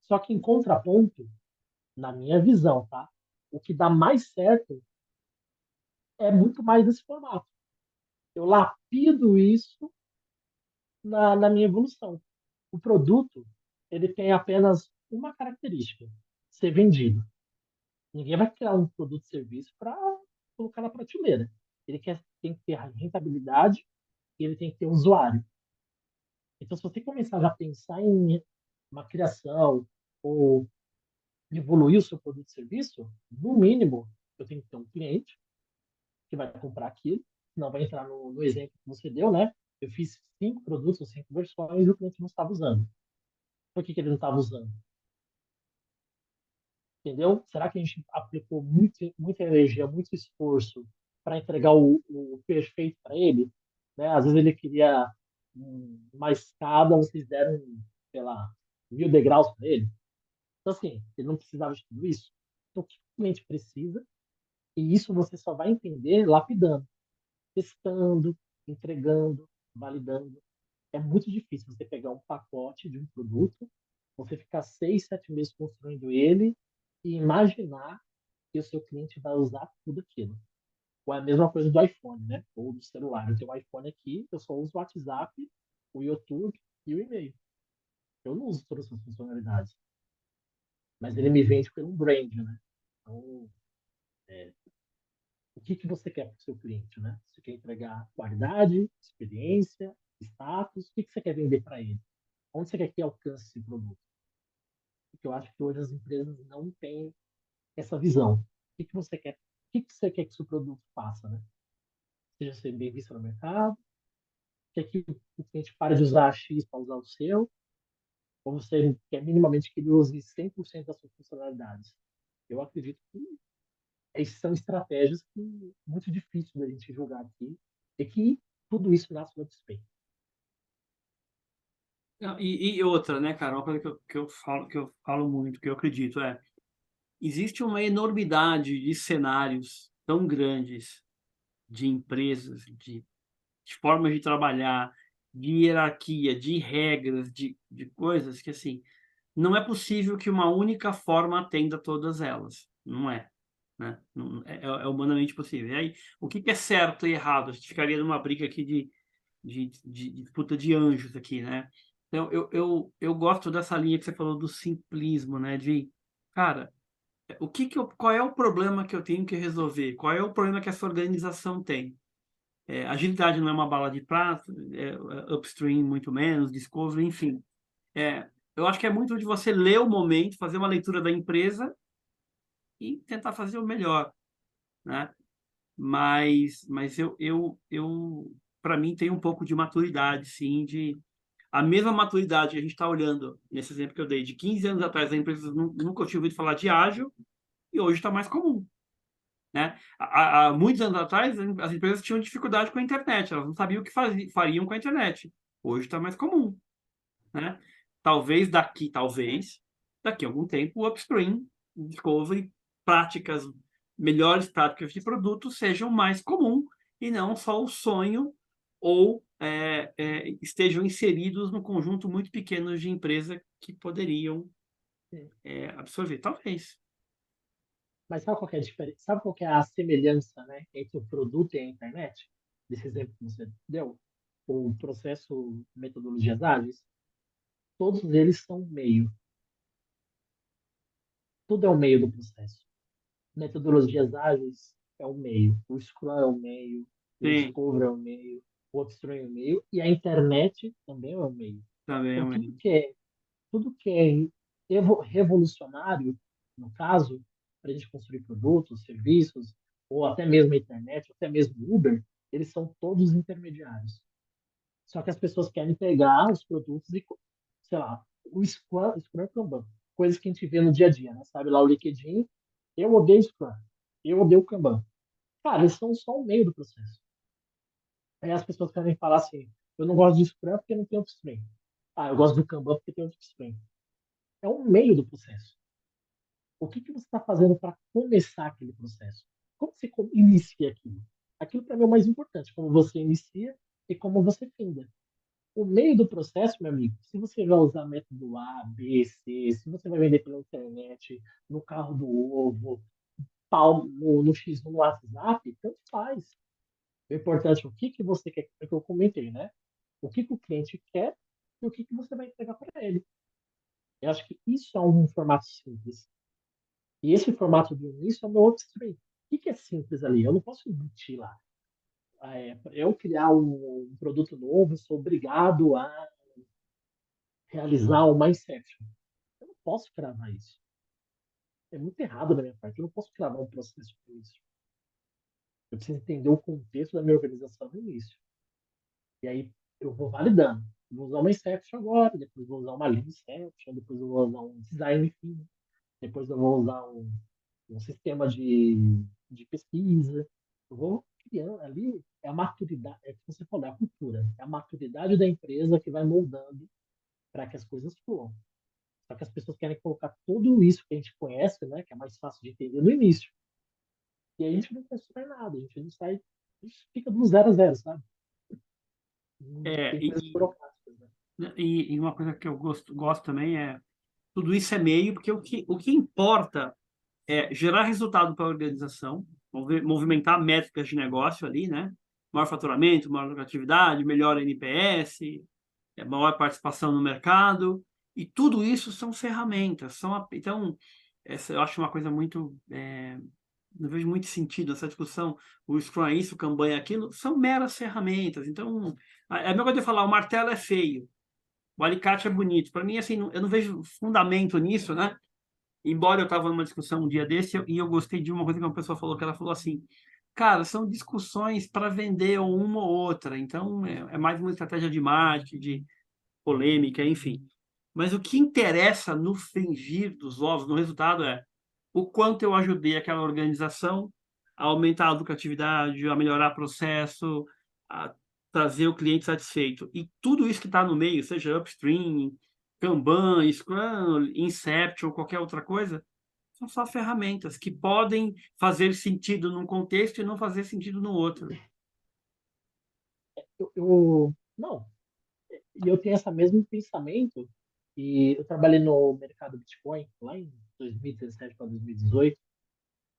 Só que em contraponto, na minha visão, tá? O que dá mais certo é muito mais desse formato. Eu lapido isso na minha evolução. O produto, ele tem apenas uma característica: ser vendido. Ninguém vai criar um produto e serviço para colocar na prateleira. Tem que ter rentabilidade e ele tem que ter usuário. Então, se você começar já a pensar em uma criação ou evoluir o seu produto e serviço, no mínimo, eu tenho que ter um cliente que vai comprar aquilo, não vai entrar no exemplo que você deu, né? Eu fiz 5 produtos ou 5 versões e o cliente não estava usando. Por que ele não estava usando? Entendeu? Será que a gente aplicou muita energia, muito esforço para entregar o perfeito para ele? Né? Às vezes ele queria uma escada, vocês deram, sei lá, 1.000 degraus para ele. Então, assim, ele não precisava de tudo isso. Então, o que o cliente precisa? E isso você só vai entender lapidando, testando, entregando, validando. É muito difícil você pegar um pacote de um produto, você ficar 6, 7 meses construindo ele e imaginar que o seu cliente vai usar tudo aquilo. Ou é a mesma coisa do iPhone, né? Ou do celular. Eu tenho um iPhone aqui, eu só uso o WhatsApp, o YouTube e o e-mail. Eu não uso todas essas funcionalidades. Mas ele me vende por um brand, né? Então, o que você quer para o seu cliente, né? Você quer entregar qualidade, experiência, status? O que você quer vender para ele? Onde você quer que alcance esse produto? Porque eu acho que hoje as empresas não têm essa visão. Você quer? O que você quer que o seu produto faça, né? Seja ser bem visto no mercado, quer que o cliente pare de usar X para usar o seu, ou você quer minimamente que ele use 100% das suas funcionalidades. Eu acredito que essas são estratégias que muito difícil da gente julgar aqui, e que tudo isso nasce do despeito. E outra, né, cara, uma coisa que eu falo muito, que eu acredito, existe uma enormidade de cenários tão grandes, de empresas, de formas de trabalhar, de hierarquia, de regras, de coisas que, assim, não é possível que uma única forma atenda todas elas. Não é, né? É humanamente possível. E aí, o que que é certo e errado? A gente ficaria numa briga aqui de disputa de anjos aqui, né? Então, eu gosto dessa linha que você falou do simplismo, né? Cara, qual é o problema que eu tenho que resolver? Qual é o problema que essa organização tem? Agilidade não é uma bala de prata, upstream muito menos, discovery, enfim. Eu acho que é muito de você ler o momento, fazer uma leitura da empresa e tentar fazer o melhor, né? Mas para mim, tem um pouco de maturidade, sim, a mesma maturidade que a gente está olhando, nesse exemplo que eu dei, de 15 anos atrás, a empresa nunca tinha ouvido falar de ágil e hoje está mais comum, né? Há muitos anos atrás, as empresas tinham dificuldade com a internet, elas não sabiam o que fariam com a internet. Hoje está mais comum, né? Daqui a algum tempo, o upstream, discovery, práticas, melhores práticas de produto sejam mais comum e não só o sonho ou estejam inseridos no conjunto muito pequeno de empresas que poderiam absorver. Talvez. Mas sabe qual que é a diferença? Sabe qual que é a semelhança, né, entre o produto e a internet? Desse exemplo que você deu? O processo, metodologias ágeis, todos eles são meio. Tudo é o meio do processo. Metodologias ágeis é o meio. O Scrum é o meio. O Sim, Discover é o meio. O Upstream é o meio. E a internet também é o meio. também é Então, uma. tudo que é revolucionário, no caso, para a gente construir produtos, serviços, ou até mesmo a internet, ou até mesmo Uber, eles são todos intermediários. Só que as pessoas querem pegar os produtos e, sei lá, o Scrum é Kanban, coisas que a gente vê no dia a dia, né? Sabe lá o LinkedIn, eu odeio Scrum, eu odeio Kanban. Cara, eles são só o meio do processo. Aí as pessoas querem falar assim, eu não gosto de Scrum porque não tem upstream. Ah, eu gosto do Kanban porque tem upstream. É o meio do processo. O que você está fazendo para começar aquele processo? Como você inicia aquilo? Aquilo para mim é o mais importante, como você inicia e como você finda. O meio do processo, meu amigo, se você vai usar método A, B, C, se você vai vender pela internet, no carro do ovo, no X no WhatsApp, tanto faz. O importante é o que você quer, é o que eu comentei, né? O que o cliente quer e o que você vai entregar para ele. Eu acho que isso é um formato simples. E esse formato do início é o meu upstream. O que é simples ali? Eu não posso embutir lá. Eu criar um produto novo, eu sou obrigado a realizar uma inception. Eu não posso cravar isso. É muito errado da minha parte. Eu não posso cravar um processo para isso. Eu preciso entender o contexto da minha organização no início. E aí eu vou validando. Vou usar uma inception agora, depois vou usar uma lean inception, depois eu vou usar um design thinking, depois eu vou usar um sistema de pesquisa. Eu vou criando ali, é a maturidade, é o que você falou, é a cultura, é a maturidade da empresa que vai moldando para que as coisas fluam. Só que as pessoas querem colocar tudo isso que a gente conhece, né, que é mais fácil de entender no início. E aí a gente não constrói nada, a gente não sai, a gente fica do zero a zero, sabe? É, Tem coisas burocráticas, né? e uma coisa que eu gosto também tudo isso é meio, porque o que importa é gerar resultado para a organização, movimentar métricas de negócio ali, né? Maior faturamento, maior lucratividade, melhor NPS, maior participação no mercado, e tudo isso são ferramentas. Então, eu acho uma coisa muito. Não vejo muito sentido essa discussão. O Scrum é isso, o Kanban é aquilo, são meras ferramentas. Então, é a mesma coisa de falar: o martelo é feio, o alicate é bonito. Para mim, assim, eu não vejo fundamento nisso, né? Embora eu estava numa discussão um dia desse e eu gostei de uma coisa que uma pessoa falou, que ela falou assim, cara, são discussões para vender uma ou outra, então é mais uma estratégia de marketing, de polêmica, enfim. Mas o que interessa no fringir dos ovos, no resultado, é o quanto eu ajudei aquela organização a aumentar a lucratividade, a melhorar o processo, a trazer o cliente satisfeito. E tudo isso que está no meio, seja upstream, Kanban, Scrum, Inception, qualquer outra coisa, São só ferramentas que podem fazer sentido num contexto e não fazer sentido no outro. Não, e eu tenho esse mesmo pensamento, e eu trabalhei no mercado Bitcoin lá em 2017 para 2018.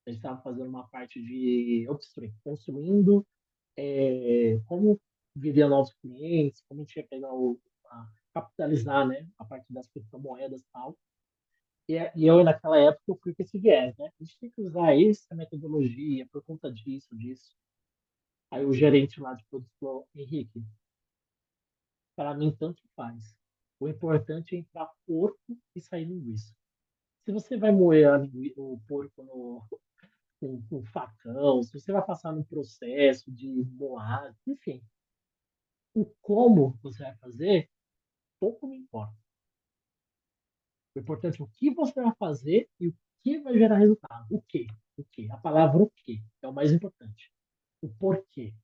A gente estava fazendo uma parte de upstream, construindo como viria novos clientes, como a gente ia pegar capitalizar, né, a parte das criptomoedas e tal. E eu, naquela época, eu fui com esse viés, né? A gente tem que usar essa metodologia por conta disso, disso. Aí o gerente lá de produtos falou, Henrique, para mim tanto faz. O importante é entrar porco e sair linguiça. Se você vai moer o porco com facão, se você vai passar num processo de moagem, enfim, o como você vai fazer, pouco me importa. O importante é o que você vai fazer e o que vai gerar resultado. O que? O que? A palavra o que é o mais importante. O porquê.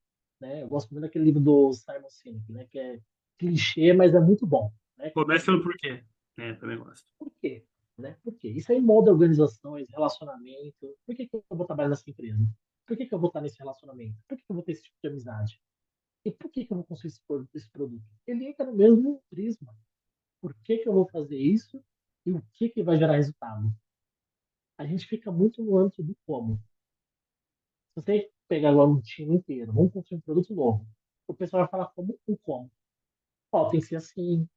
Né? Eu gosto muito daquele livro do Simon Sinek, né? Que é clichê, mas é muito bom. Né? Que é Começa pelo aquele porquê. Também gosto. porquê. Né? Por quê? Isso aí molda organizações, relacionamento. Por que eu vou trabalhar nessa empresa? Por que eu vou estar nesse relacionamento? Por que eu vou ter esse tipo de amizade? E por que eu vou construir esse produto? Ele entra no mesmo prisma. Por que eu vou fazer isso e o que vai gerar resultado? A gente fica muito no âmbito do como. Se você pegar agora um time inteiro, vamos construir um produto novo, o pessoal vai falar como o como. Ó, tem que ser assim,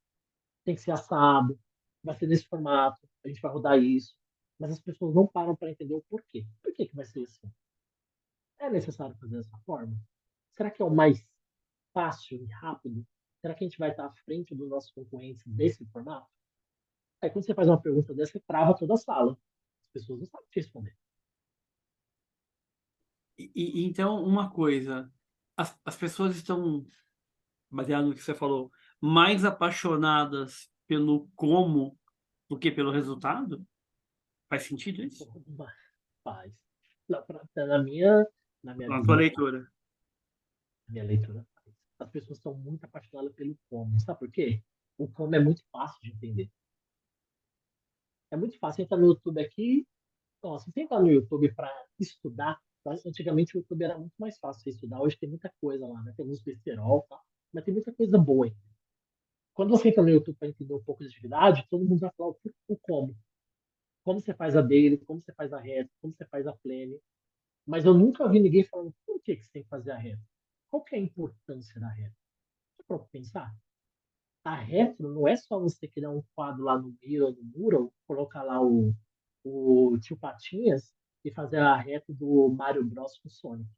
tem que ser assado, vai ser nesse formato, a gente vai rodar isso. Mas as pessoas não param para entender o porquê. Por que vai ser assim? É necessário fazer dessa forma? Será que é o mais fácil e rápido? Será que a gente vai estar à frente dos nossos concorrentes desse formato? Aí quando você faz uma pergunta dessa, você trava toda a sala. As pessoas não sabem te responder. Então, uma coisa, as pessoas estão, baseado no que você falou, mais apaixonadas pelo como do que pelo resultado? Faz sentido isso? Faz. Não, na minha Na tua visão, faz. leitura. Na minha leitura, faz. As pessoas estão muito apaixonadas pelo como. Sabe por quê? O como é muito fácil de entender. É muito fácil. Você entrar no YouTube aqui. Nossa, você entrar no YouTube para estudar. Antigamente o YouTube era muito mais fácil de estudar. Hoje tem muita coisa lá, né? Tem uns besterol, tá? Mas tem muita coisa boa ainda. Quando você entra no YouTube para entender um pouco de atividade, todo mundo vai falar o como. Como você faz a daily, como você faz a reta, como você faz a plane. Mas eu nunca vi ninguém falando por que você tem que fazer a reta. Qual que é a importância da reta? Você para pensar? A retro não é só você criar um quadro lá no Miro, colocar lá o Tio Patinhas e fazer a retro do Mario Bros com o Sonic.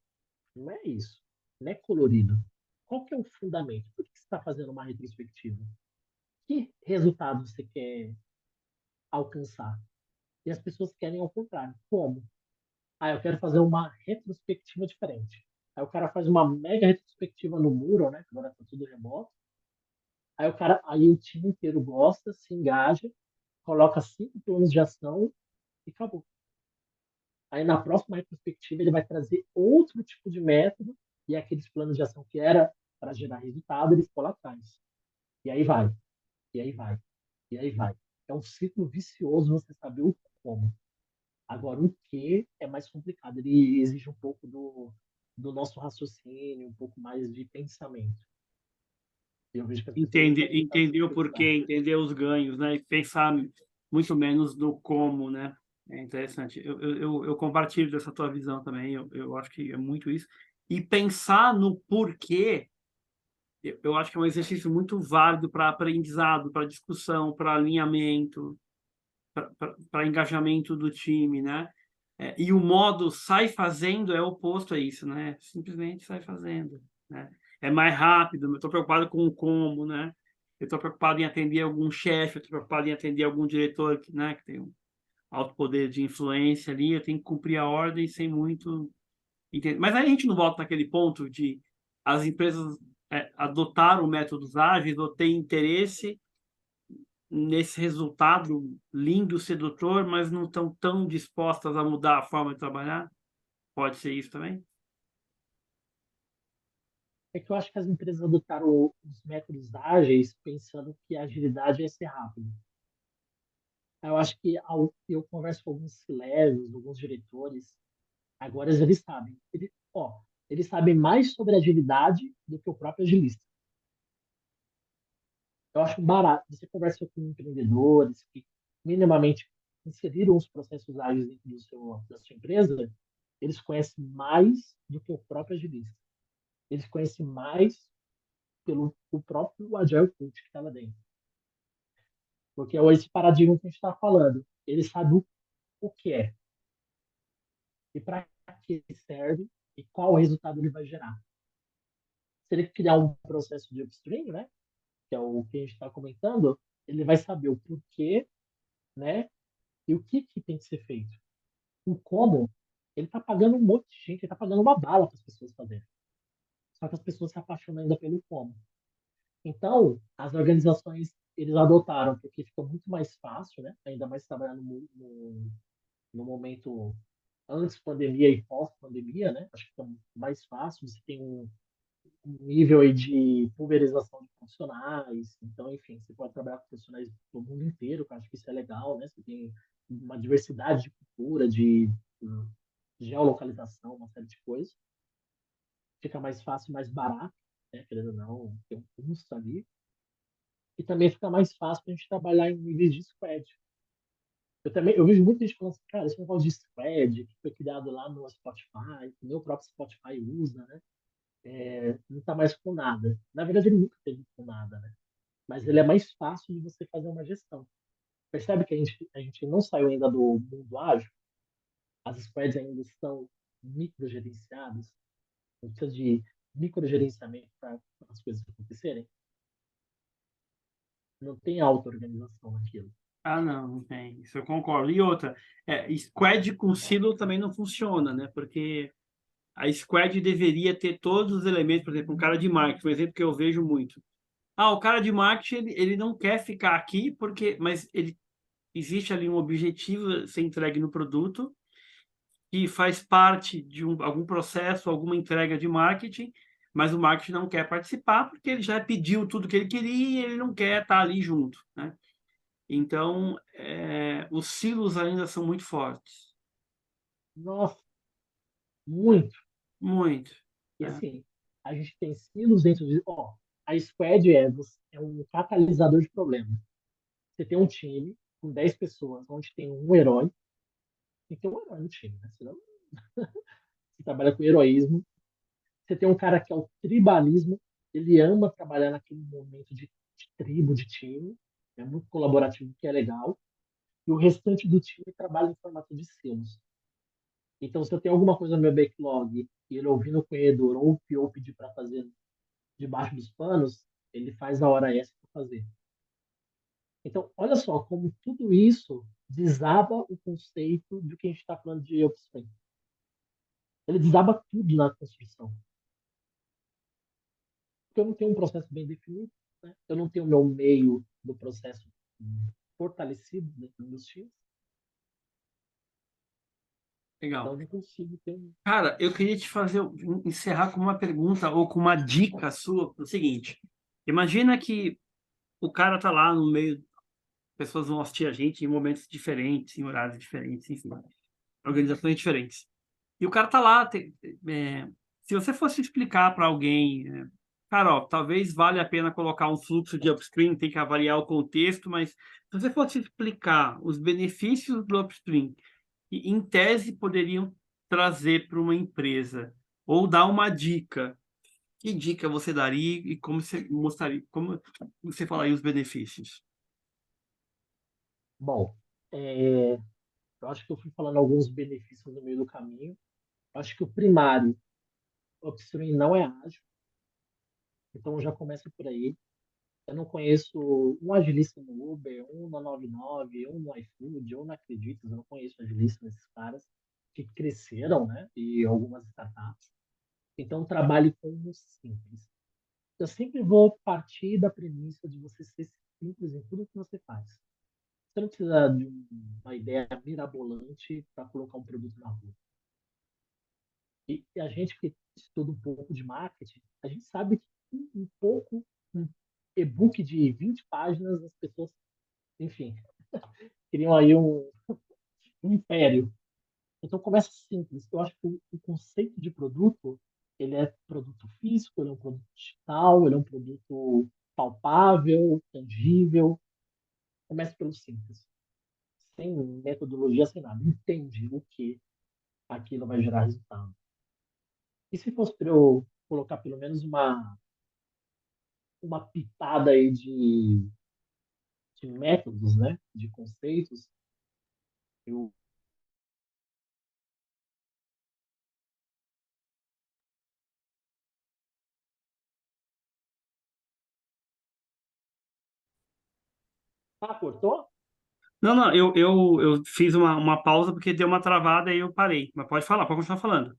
Não é isso. Não é colorido. Qual que é o fundamento? Por que você está fazendo uma retrospectiva? Que resultado você quer alcançar? E as pessoas querem ao contrário. Como? Ah, eu quero fazer uma retrospectiva diferente. Aí o cara faz uma mega retrospectiva no muro, né? Que agora tá tudo remoto. Aí o time inteiro gosta, se engaja, coloca 5 planos de ação e acabou. Aí na próxima retrospectiva ele vai trazer outro tipo de método e aqueles planos de ação que era para gerar resultado, ele ficou lá atrás. E aí vai, e aí vai, e aí vai. É um ciclo vicioso você saber o como. Agora, o que é mais complicado, ele exige um pouco do nosso raciocínio, um pouco mais de pensamento. E eu vejo que as pessoas não estão preparadas Entender o para estudar. porquê, entender os ganhos, né? E pensar muito menos no como, né? É interessante. Eu compartilho dessa tua visão também. Eu acho que é muito isso. E pensar no porquê, eu acho que é um exercício muito válido para aprendizado, para discussão, para alinhamento, para engajamento do time, né? E o modo sai fazendo é oposto a isso, né? Simplesmente sai fazendo, né? É mais rápido, eu estou preocupado com o como, né? Eu estou preocupado em atender algum chefe, eu estou preocupado em atender algum diretor que, né, que tem um alto poder de influência ali, eu tenho que cumprir a ordem sem muito entender. Mas aí a gente não volta naquele ponto de as empresas adotaram métodos ágeis ou têm interesse nesse resultado lindo, sedutor, mas não estão tão dispostas a mudar a forma de trabalhar? Pode ser isso também? É que eu acho que as empresas adotaram os métodos ágeis pensando que a agilidade ia ser rápido. Eu acho que eu converso com alguns C-levels, alguns diretores, agora eles sabem. Eles sabem mais sobre agilidade do que o próprio agilista. Eu acho barato. Você conversa com empreendedores que minimamente inseriram os processos ágeis dentro da sua empresa, eles conhecem mais do que o próprio agilista. Eles conhecem mais pelo o próprio Agile Coach que está lá dentro. Porque é esse paradigma que a gente está falando. Ele sabe o que é e para que serve e qual resultado ele vai gerar. Se ele criar um processo de upstream, né, que é o que a gente está comentando, ele vai saber o porquê, né, e o que tem que ser feito. O como, ele está pagando um monte de gente, ele está pagando uma bala para as pessoas fazerem. Só que as pessoas se apaixonam ainda pelo como. Então, as organizações, eles adotaram, porque fica muito mais fácil, né, ainda mais trabalhando no momento antes pandemia e pós-pandemia, né? Acho que fica mais fácil, você tem um nível aí de pulverização de profissionais, então, enfim, você pode trabalhar com profissionais do mundo inteiro, que eu acho que isso é legal, né? Você tem uma diversidade de cultura, de geolocalização, uma série de coisas. Fica mais fácil, mais barato, né? Querendo ou não, tem um custo ali. E também fica mais fácil para a gente trabalhar em níveis de squad. Eu vejo muita gente falando assim, cara, esse negócio de squad, que foi criado lá no Spotify, que o meu próprio Spotify usa, né? Não está mais com nada. Na verdade, ele nunca teve com nada, né? Mas ele é mais fácil de você fazer uma gestão. Percebe que a gente não saiu ainda do mundo ágil? As squads ainda estão microgerenciadas. Não precisa de microgerenciamento para as coisas acontecerem. Não tem auto-organização naquilo. Ah, não, não tem. Isso eu concordo. E outra, squad com silo também não funciona, né? Porque a squad deveria ter todos os elementos, por exemplo, um cara de marketing, um exemplo que eu vejo muito. Ah, o cara de marketing, ele não quer ficar aqui mas ele existe ali um objetivo a ser entregue no produto que faz parte de algum processo, alguma entrega de marketing, mas o marketing não quer participar porque ele já pediu tudo que ele queria e ele não quer estar ali junto, né? Então, os silos ainda são muito fortes, Nossa, muito. muito, E né? assim, a gente tem silos dentro de. Ó, a squad é um catalisador de problemas. Você tem um time com 10 pessoas, onde tem um herói. Tem que ter um herói no time, né? Senão você trabalha com heroísmo. Você tem um cara que é o tribalismo. Ele ama trabalhar naquele momento de tribo, de time. É muito colaborativo, que é legal. E o restante do time trabalha em formato de silos. Então, se eu tenho alguma coisa no meu backlog e ele ouvir no corredor ou o PO pedir para fazer debaixo dos panos, ele faz a hora extra para fazer. Então, olha só como tudo isso desaba o conceito do que a gente está falando de upstream. Ele desaba tudo na construção. Porque eu não tenho um processo bem definido, né? Eu não tenho o meu meio do processo fortalecido dentro dos meus times, então Legal. eu não consigo ter um. Cara, eu queria te fazer encerrar com uma pergunta ou com uma dica sua, o seguinte: imagina que o cara tá lá no meio, pessoas vão assistir a gente em momentos diferentes, em horários diferentes, enfim, organizações diferentes. E o cara tá lá, se você fosse explicar para alguém, cara, ó, talvez valha a pena colocar um fluxo de upstream, tem que avaliar o contexto, mas se você fosse explicar os benefícios do upstream, que em tese poderiam trazer para uma empresa, ou dar uma dica, que dica você daria e como você mostraria, como você falaria os benefícios? Bom, é, eu acho que eu fui falando alguns benefícios no meio do caminho. Eu acho que o primário, upstream não é ágil, então já começa por aí. Eu não conheço um agilista no Uber, um na 99, um no iFood, um na Acreditas, eu não conheço agilista nesses caras que cresceram, né? E algumas startups. Então, trabalhe com o simples. Eu sempre vou partir da premissa de você ser simples em tudo que você faz. Você não precisa de uma ideia mirabolante para colocar um produto na rua. E a gente que estuda um pouco de marketing, a gente sabe que um e-book de 20 páginas, as pessoas, enfim, criam aí um império. Então começa simples. Eu acho que o conceito de produto, ele é produto físico, ele é um produto digital, ele é um produto palpável, tangível. Começa pelo simples. Sem metodologia, sem nada. Entende o que aquilo vai gerar resultado. E se fosse para eu colocar pelo menos uma pitada aí de métodos, né? De conceitos, eu Ah, cortou? Não, não, eu fiz uma pausa porque deu uma travada e eu parei. Mas pode falar, pode continuar falando.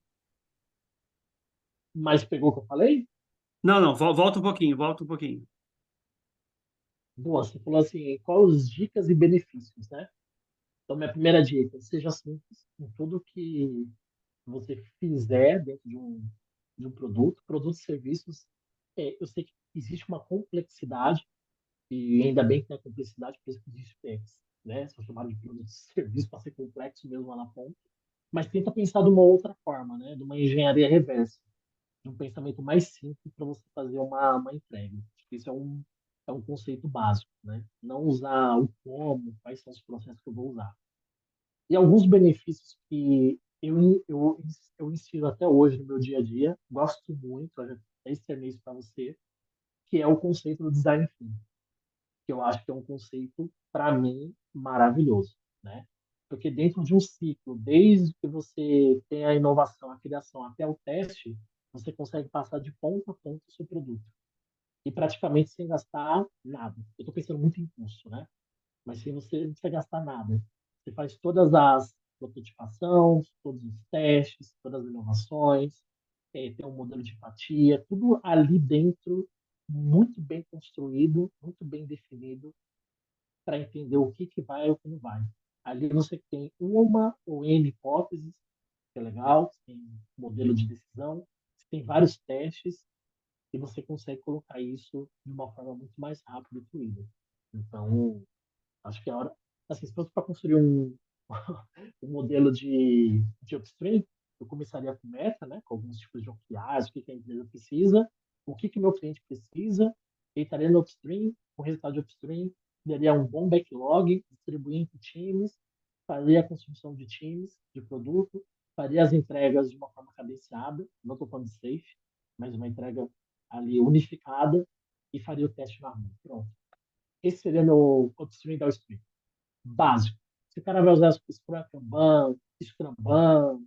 Mas pegou o que eu falei? Não, não, volta um pouquinho, volta um pouquinho. Boa, você falou assim, quais os dicas e benefícios, né? Então, minha primeira dica, seja simples em tudo que você fizer dentro de um produto, produtos e serviços. Eu sei que existe uma complexidade, e ainda bem que tem a complexidade, por isso que existe PEX, né? São chamados de produtos e serviços para ser complexo mesmo lá na ponta. Mas tenta pensar de uma outra forma, né? De uma engenharia reversa, de um pensamento mais simples para você fazer uma entrega. Acho que isso é um conceito básico, né? Não usar o como, quais são os processos que eu vou usar. E alguns benefícios que eu ensino até hoje no meu dia a dia, gosto muito, eu já até externei isso para você, que é o conceito do design thinking, que eu acho que é um conceito, para mim, maravilhoso, né? Porque dentro de um ciclo, desde que você tem a inovação, a criação até o teste, você consegue passar de ponta a ponta o seu produto. E praticamente sem gastar nada. Eu estou pensando muito em custo, né? Mas se você não precisa gastar nada, você faz todas as prototipações, todos os testes, todas as inovações, tem um modelo de empatia, tudo ali dentro, muito bem construído, muito bem definido, para entender o que vai e o que não vai. Ali você tem uma ou N hipóteses, que é legal, você tem modelo de decisão, você tem vários testes, e você consegue colocar isso de uma forma muito mais rápida e fluida. Então, acho que a hora. Assim, se fosse para construir um modelo de upstream, eu começaria com meta, né, com alguns tipos de OKRs, o que a empresa precisa, o que meu cliente precisa, entraria no upstream, com o resultado de upstream, daria um bom backlog, distribuir entre times, faria a construção de times, de produto, faria as entregas de uma forma cadenciada, não estou falando de safe, mas uma entrega ali unificada, e faria o teste na rua. Pronto. Esse seria meu upstream e downstream básico. Se o cara vai usar Scrum Kanban, Scrum Ban,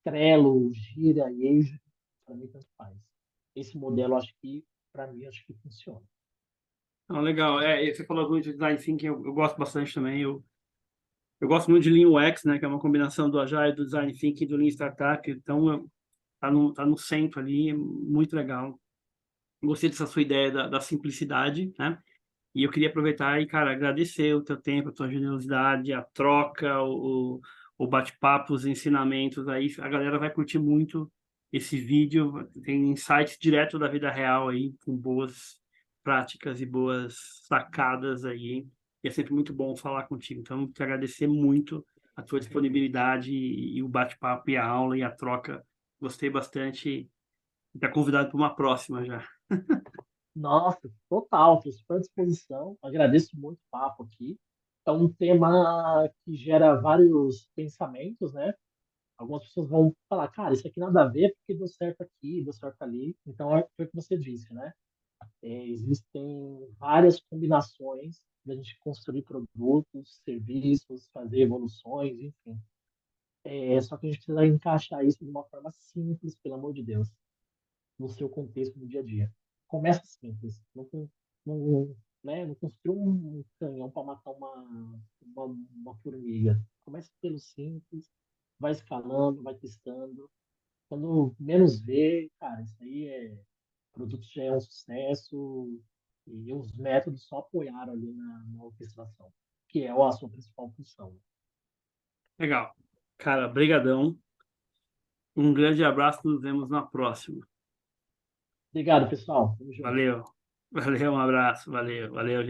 Trello, Gira, Yage, para mim tanto faz. Esse modelo, acho que, para mim, acho que funciona. Não, legal. E você falou muito de design thinking, eu gosto bastante também. Eu gosto muito de Lean UX, né, que é uma combinação do Agile, do design thinking e do Lean Startup. Então, tá no centro ali, é muito legal. Gostei dessa sua ideia da simplicidade, né? E eu queria aproveitar e, cara, agradecer o teu tempo, a tua generosidade, a troca, o bate-papo, os ensinamentos aí. A galera vai curtir muito esse vídeo. Tem insights direto da vida real aí, com boas práticas e boas sacadas aí, hein? E é sempre muito bom falar contigo. Então, te agradecer muito a tua disponibilidade e o bate-papo e a aula e a troca. Gostei bastante. Está convidado para uma próxima já. Nossa, total, estou super à disposição. Agradeço muito o papo aqui. É um tema que gera vários pensamentos, né? Algumas pessoas vão falar, cara, isso aqui nada a ver porque deu certo aqui, deu certo ali. Então, foi o que você disse, né? Existem várias combinações da gente construir produtos, serviços, fazer evoluções, enfim. Só que a gente precisa encaixar isso de uma forma simples, pelo amor de Deus, no seu contexto no dia a dia. Começa simples, não, né, não construa um canhão para matar uma formiga. Começa pelo simples, vai escalando, vai testando. Quando menos vê, cara, isso aí o produto já é um sucesso e os métodos só apoiaram ali na orquestração, que é a sua principal função. Legal. Cara, brigadão. Um grande abraço, nos vemos na próxima. Obrigado, pessoal. Tamo junto. Valeu. Valeu, um abraço. Valeu, valeu, gente.